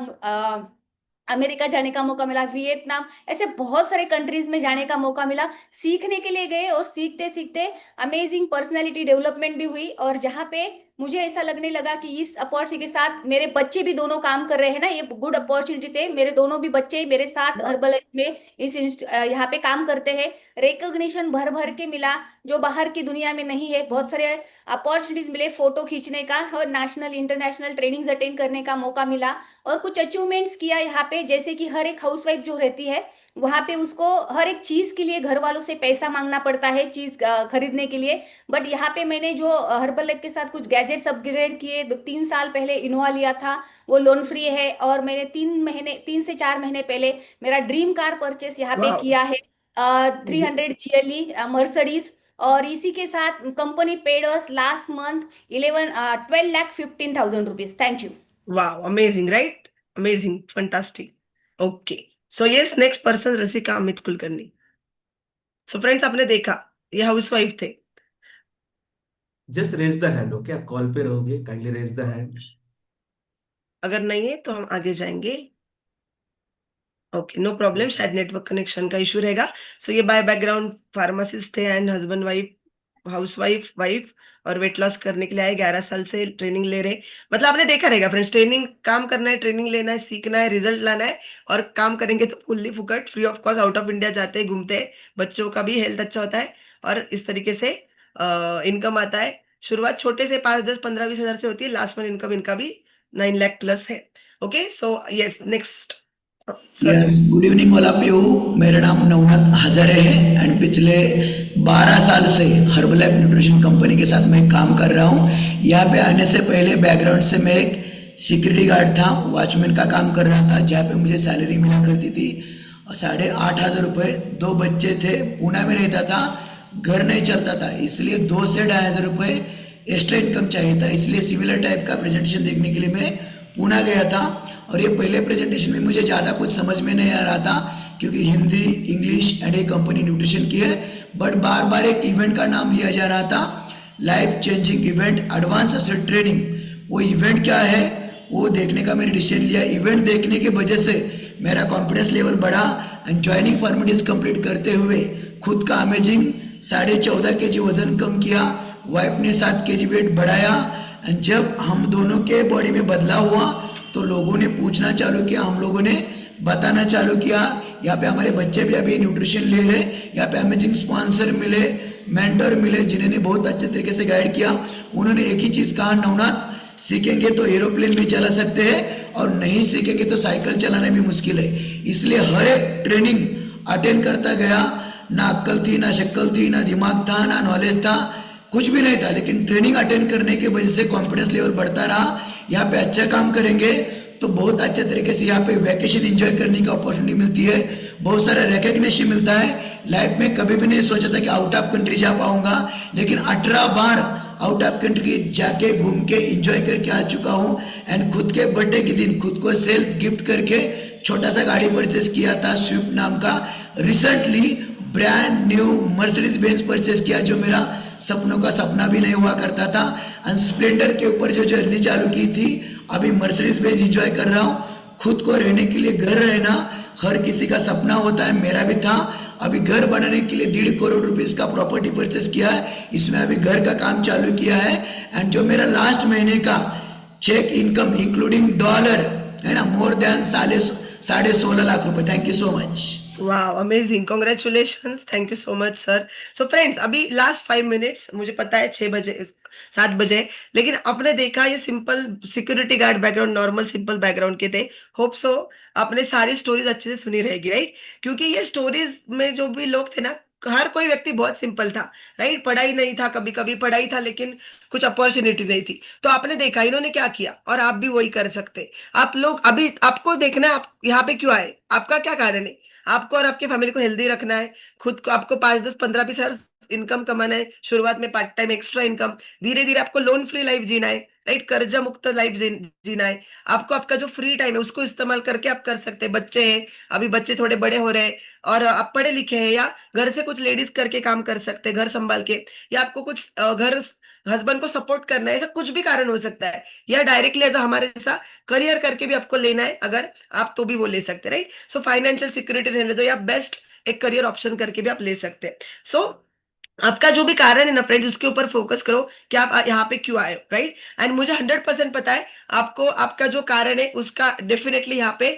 अमेरिका जाने का मौका मिला, वियतनाम, ऐसे बहुत सारे कंट्रीज में जाने का मौका मिला। सीखने के लिए गए, और सीखते सीखते अमेजिंग पर्सनैलिटी डेवलपमेंट भी हुई। और जहाँ पे मुझे ऐसा लगने लगा कि इस अपॉर्चुनिटी के साथ मेरे बच्चे भी दोनों काम कर रहे हैं ना, ये गुड अपॉर्चुनिटी थे। मेरे दोनों भी बच्चे मेरे साथ हर्बल में यहाँ पे काम करते हैं। रिकॉग्निशन भर भर के मिला, जो बाहर की दुनिया में नहीं है। बहुत सारे अपॉर्चुनिटीज मिले, फोटो खींचने का और नेशनल इंटरनेशनल ट्रेनिंग्स अटेंड करने का मौका मिला, और कुछ अचीवमेंट्स किया यहाँ पे। जैसे कि हर एक हाउसवाइफ जो रहती है, वहां पे उसको हर एक चीज के लिए घर वालों से पैसा मांगना पड़ता है, चीज खरीदने के लिए। बट यहाँ पे मैंने जो हर्बल लाइफ के साथ कुछ गैजेट्स अपग्रेड किए, 3 साल पहले इनोवा लिया था, वो लोन फ्री है। और मैंने 3 से 4 महीने पहले मेरा ड्रीम कार परचेस यहाँ पे वाह किया है, 300 GLE मर्सिडीज। और इसी के साथ company paid us last month 12,15,000 rupees. Thank you. वाह amazing right, amazing fantastic. Okay so yes next person Rasika Amit Kulkarni. So friends आपने देखा ये हाउसवाइफ थे। Just raise the hand. Okay, आप कॉल पे रहोगे, काइंडली रेज द हैंड। अगर नहीं है तो हम आगे जाएंगे। ओके नो प्रॉब्लम, शायद नेटवर्क कनेक्शन का इशू रहेगा। सो ये बाय बैकग्राउंड फार्मासिस्ट थे and husband wife, housewife wife, और वेट लॉस करने के लिए आए, 11 साल से ट्रेनिंग ले रहे। मतलब आपने देखा रहेगा फ्रेंड्स, ट्रेनिंग, काम करना है, ट्रेनिंग लेना है, सीखना है, रिजल्ट लाना है, और काम करेंगे तो फुल्ली फुकट free of cost out of India जाते हैं, घूमते हैं, बच्चों का भी हेल्थ अच्छा होता है, और इस तरीके से इनकम आता है। शुरुआत छोटे से 5, 10, 15, 20 हजार से होती है, लास्ट में इनकम इनका भी 9 लाख प्लस है। Okay, so yes, next yes, good evening all of you. मेरा नाम नवनाथ हजारे है एंड पिछले 12 साल से हर्बलाइफ न्यूट्रिशन कंपनी के साथ मैं काम कर रहा हूँ। यहाँ पे आने से पहले बैकग्राउंड से मैं एक सिक्योरिटी गार्ड था, वॉचमैन का काम कर रहा था, जहाँ पे मुझे सैलरी मिला करती थी 8,500 रुपये। 2 बच्चे थे, पुणे में रहता था, घर नहीं चलता था, इसलिए 2 से 2,500 रुपये एक्स्ट्रा इनकम चाहिए था। इसलिए सिमिलर टाइप का प्रेजेंटेशन देखने के लिए मैं पुणे गया था। और ये पहले प्रेजेंटेशन में मुझे ज़्यादा कुछ समझ में नहीं आ रहा था, क्योंकि हिंदी, इंग्लिश एंड एक कंपनी न्यूट्रिशन की है, बट बार बार एक इवेंट का नाम लिया जा रहा था, life changing event advance asset training. वो इवेंट क्या है वो देखने का मैंने डिसीजन लिया। इवेंट देखने की वजह से मेरा कॉन्फिडेंस लेवल बढ़ा एंड ज्वाइनिंग फॉर्मेलिटीज कंप्लीट करते हुए खुद का अमेजिंग 14.5 kg वजन कम किया, वाइफ ने 7 kg वेट बढ़ाया। एंड जब हम दोनों के बॉडी में बदलाव हुआ तो लोगों ने पूछना चालू किया, हम लोगों ने बताना चालू किया। यहाँ पे हमारे बच्चे भी अभी न्यूट्रिशन ले रहे, यहाँ पे अमेजिंग स्पॉन्सर मिले, मेंटर मिले, जिन्होंने बहुत अच्छे तरीके से गाइड किया। उन्होंने एक ही चीज कहा, नवनाथ सीखेंगे तो एरोप्लेन भी चला सकते हैं और नहीं सीखेंगे तो साइकिल चलाना भी मुश्किल है। इसलिए हर एक ट्रेनिंग अटेंड करता गया। ना अक्ल थी, ना शक्ल थी, ना दिमाग था, ना नॉलेज था, कुछ भी नहीं था, लेकिन ट्रेनिंग अटेंड करने की वजह से कॉन्फिडेंस लेवल बढ़ता रहा। यहाँ पे अच्छा काम करेंगे तो बहुत अच्छे तरीके से यहाँ पे वैकेशन एंजॉय करने की अपॉर्चुनिटी मिलती है, बहुत सारा रिकग्निशन मिलता है। लाइफ में कभी भी नहीं सोचा था कि आउट ऑफ कंट्री जा पाऊंगा, लेकिन 18 बार आउट ऑफ कंट्री जाके घूम के एंजॉय करके आ चुका हूँ। एंड खुद के बर्थडे के दिन खुद को सेल्फ गिफ्ट करके छोटा सा गाड़ी परचेस किया था, स्विफ्ट नाम का। Recently brand new Mercedes Benz purchase किया, जो मेरा सपनों का सपना भी नहीं हुआ करता था। एंड स्प्लेंडर के ऊपर जो जर्नी चालू की थी, अभी मर्सिडीज बेंज एंजॉय कर रहा हूँ। खुद को रहने के लिए घर रहना हर किसी का सपना होता है, मेरा भी था। अभी घर बनाने के लिए 1.5 करोड़ रुपीस का प्रॉपर्टी परचेस किया है, इसमें अभी घर का काम चालू किया है। एंड जो मेरा लास्ट महीने का चेक इनकम इंक्लूडिंग डॉलर है ना, मोर देन 16.5 लाख रुपए। Thank you so much. वाह, amazing, congratulations, thank you so much sir. So friends, अभी लास्ट 5 मिनट्स, मुझे पता है 6 बजे 7 बजे, लेकिन आपने देखा ये simple security guard background, normal simple background के थे। होप सो आपने सारी स्टोरीज अच्छे से सुनी रहेगी, राइट? क्योंकि ये स्टोरीज में जो भी लोग थे ना, हर कोई व्यक्ति बहुत सिंपल था, राइट? पढ़ाई नहीं था, कभी कभी पढ़ाई था लेकिन कुछ अपॉर्चुनिटी नहीं थी। तो आपने देखा इन्होंने क्या किया, और आप भी वही कर सकते। आप लोग अभी आपको देखना है आप यहाँ पे क्यों आए, आपका क्या कारण है। आपको और आपके फैमिली को हेल्दी रखना है, खुद को आपको 5, 10, 15, 20 हज़ार इनकम कमाना है। शुरुआत में पार्ट टाइम एक्स्ट्रा इनकम, धीरे धीरे आपको लोन फ्री लाइफ जीना है, राइट? कर्जा मुक्त लाइफ जीना है। आपको आपका जो फ्री टाइम है उसको इस्तेमाल करके आप कर सकते हैं। बच्चे हैं, अभी बच्चे थोड़े बड़े हो रहे हैं और आप पढ़े लिखे हैं, या घर से कुछ लेडीज करके काम कर सकते हैं, घर संभाल के, या आपको कुछ घर हस्बैंड को सपोर्ट करना है, ऐसा कुछ भी कारण हो सकता है। या डायरेक्टली एज हमारे जैसा करियर करके भी आपको लेना है, अगर आप तो भी वो ले सकते हैं, राइट? सो फाइनेंशियल सिक्योरिटी रहने दो, या बेस्ट एक करियर ऑप्शन करके भी आप ले सकते हैं। सो आपका जो भी कारण है ना फ्रेंड्स, उसके ऊपर फोकस करो कि आप यहाँ पे क्यों आए, राइट? एंड मुझे 100% पता है आपको आपका जो कारण है उसका डेफिनेटली यहाँ पे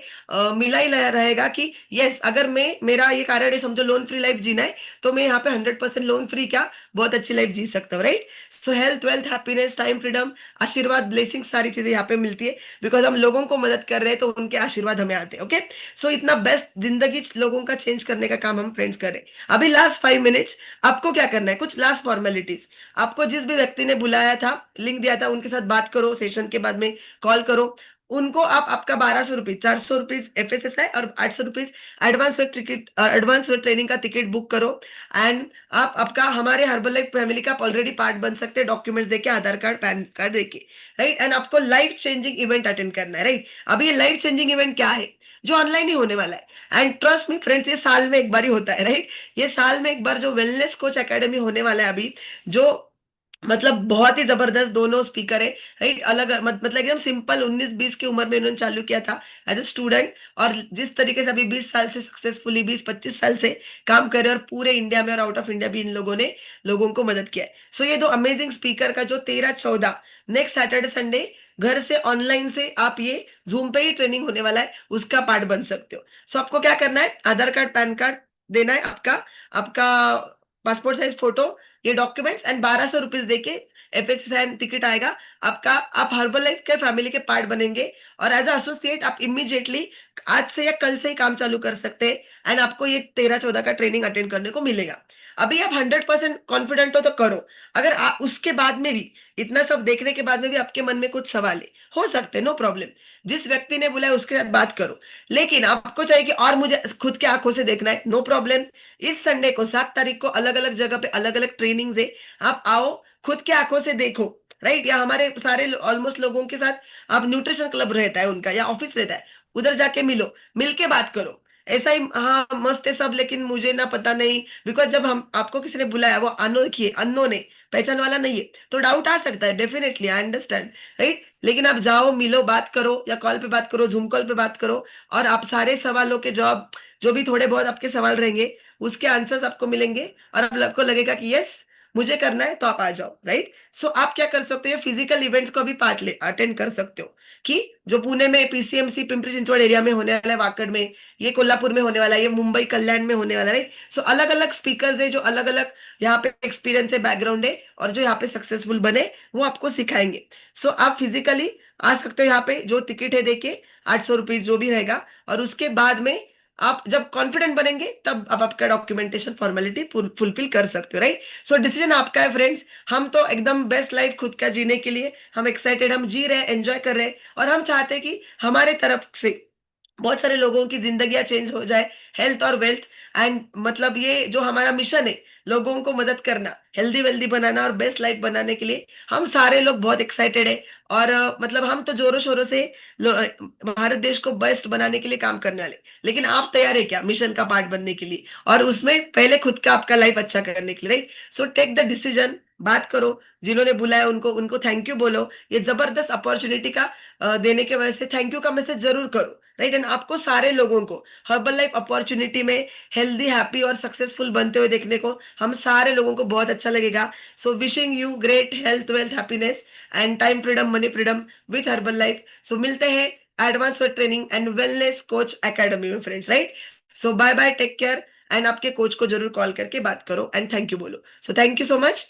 मिला ही रहेगा कि यस, अगर मेरा ये कारण है, समझो लोन फ्री लाइफ जीना है, तो मैं यहाँ पे 100% लोन फ्री क्या बहुत अच्छी लाइफ जी सकता हूँ, राइट? सो health, wealth, happiness, time, freedom, आशीर्वाद, ब्लेसिंग, सारी चीजें यहाँ पे मिलती है, बिकॉज हम लोगों को मदद कर रहे हैं तो उनके आशीर्वाद हमें आते हैं। ओके, सो इतना बेस्ट जिंदगी लोगों का चेंज करने का काम हम फ्रेंड्स कर रहे हैं। अभी लास्ट 5 मिनट्स आपको क्या करना है, कुछ लास्ट फॉर्मेलिटीज। आपको जिस भी व्यक्ति ने बुलाया था, लिंक दिया था, उनके साथ बात करो, सेशन के बाद में कॉल करो उनको। आप आपका 1200 रुपीज, 400 रुपीज FSSI और 800 रुपीज एडवांस ट्रेनिंग का टिकट बुक करो। एंड आप आपका हमारे हर्बल लाइफ फैमिली का ऑलरेडी पार्ट बन सकते हैं, डॉक्यूमेंट्स देके, आधार कार्ड, पैन कार्ड देके, राइट? एंड आपको लाइफ चेंजिंग इवेंट अटेंड करना है, राइट? अभी ये लाइफ चेंजिंग इवेंट क्या है, जो ऑनलाइन ही होने वाला है। एंड ट्रस्ट मी फ्रेंड्स, ये साल में एक बार ही होता है, राइट? ये साल में एक बार जो वेलनेस कोच एकेडमी होने वाला है अभी, जो मतलब बहुत ही जबरदस्त, दोनों स्पीकर है, राइट? अलग मतलब एकदम सिंपल, 19-20 की उम्र में उन्होंने चालू किया था एज ए स्टूडेंट, और जिस तरीके से अभी 20 साल से सक्सेसफुली 20-25 साल से काम कर रहे हैं, और पूरे इंडिया में और आउट ऑफ इंडिया भी इन लोगों ने लोगों को मदद किया है। सो ये 2 अमेजिंग स्पीकर का जो 13-14 नेक्स्ट सैटरडे संडे घर से ऑनलाइन से आप ये जूम पे ही ट्रेनिंग होने वाला है, उसका पार्ट बन सकते हो। सो आपको क्या करना है, आधार कार्ड, पैन कार्ड देना है, आपका पासपोर्ट साइज फोटो, ये डॉक्यूमेंट्स, एंड 1200 रुपीज देके FSSAI टिकट आएगा आपका, आप हर्बल लाइफ के फैमिली के पार्ट बनेंगे और एज एसोसिएट आप इमीडिएटली आज से या कल से ही काम चालू कर सकते हैं एंड आपको ये 13-14 का ट्रेनिंग अटेंड करने को मिलेगा। अभी आप 100% कॉन्फिडेंट हो तो करो। अगर उसके बाद में भी, इतना सब देखने के बाद में भी आपके मन में कुछ सवाल है, हो सकते, नो प्रॉब्लम, जिस व्यक्ति ने बोला है उसके साथ बात करो। लेकिन आपको चाहिए कि और मुझे खुद के आंखों से देखना है, नो प्रॉब्लम। इस संडे को 7 तारीख को अलग अलग जगह पे अलग अलग ट्रेनिंग है, आप आओ, खुद के आंखों से देखो, राइट। या हमारे सारे ऑलमोस्ट लोगों के साथ आप न्यूट्रिशन क्लब रहता है उनका या ऑफिस रहता है, उधर जाके मिलो, मिलके बात करो। ऐसा ही हाँ मस्त है सब, लेकिन मुझे ना पता नहीं, बिकॉज जब हम आपको किसी ने बुलाया वो अनोखी है, अननोन है, पहचान वाला नहीं है, तो डाउट आ सकता है, डेफिनेटली आई अंडरस्टैंड, राइट। लेकिन आप जाओ, मिलो, बात करो, या कॉल पे बात करो, जूम कॉल पे बात करो, और आप सारे सवालों के जवाब, जो भी थोड़े बहुत आपके सवाल रहेंगे उसके आंसर्स आपको मिलेंगे, और आपको लगेगा कि यस मुझे करना है, तो आप आ जाओ, राइट। सो आप क्या कर सकते हो, फिजिकल इवेंट्स को भी पार्ट ले अटेंड कर सकते हो, कि जो पुणे में PCMC पिंपरी चिंचवड एरिया में होने वाला है, वाकड़ में, ये कोल्हापुर में होने वाला है, ये मुंबई कल्याण में होने वाला है, राइट। सो अलग अलग स्पीकर्स है जो अलग अलग यहाँ पे एक्सपीरियंस है, बैकग्राउंड है, और जो यहाँ पे सक्सेसफुल बने वो आपको सिखाएंगे। सो आप फिजिकली आ सकते हो यहाँ पे, जो टिकट है देखिए 800 रुपीज जो भी रहेगा, और उसके बाद में आप जब कॉन्फिडेंट बनेंगे तब आप आपका डॉक्यूमेंटेशन फॉर्मेलिटी फुलफिल कर सकते हो, राइट। सो डिसीजन आपका है फ्रेंड्स। हम तो एकदम बेस्ट लाइफ खुद का जीने के लिए हम एक्साइटेड, हम जी रहे हैं, एंजॉय कर रहे हैं, और हम चाहते हैं कि हमारे तरफ से बहुत सारे लोगों की जिंदगियां चेंज हो जाए, हेल्थ और वेल्थ, एंड मतलब ये जो हमारा मिशन है, लोगों को मदद करना, हेल्दी वेल्दी बनाना और बेस्ट लाइफ बनाने के लिए, हम सारे लोग बहुत एक्साइटेड है। और मतलब हम तो जोरों शोरों से भारत देश को बेस्ट बनाने के लिए काम करने वाले, लेकिन आप तैयार है क्या मिशन का पार्ट बनने के लिए, और उसमें पहले खुद का आपका लाइफ अच्छा करने के लिए, right. So take the decision, बात करो, जिन्होंने बुलाया उनको उनको थैंक यू बोलो, ये जबरदस्त अपॉर्चुनिटी का देने के वजह से थैंक यू का मैसेज जरूर करो, राइट। एंड आपको सारे लोगों को हर्बल लाइफ अपॉर्चुनिटी में हेल्दी, हैप्पी और सक्सेसफुल बनते हुए देखने को हम सारे लोगों को बहुत अच्छा लगेगा। So wishing you great health, wealth, happiness and time freedom, money freedom with Herbalife. So मिलते हैं advance training and wellness coach academy में friends, right. So bye bye, take care, and आपके कोच को जरूर call करके बात करो and thank you बोलो। So thank you so much.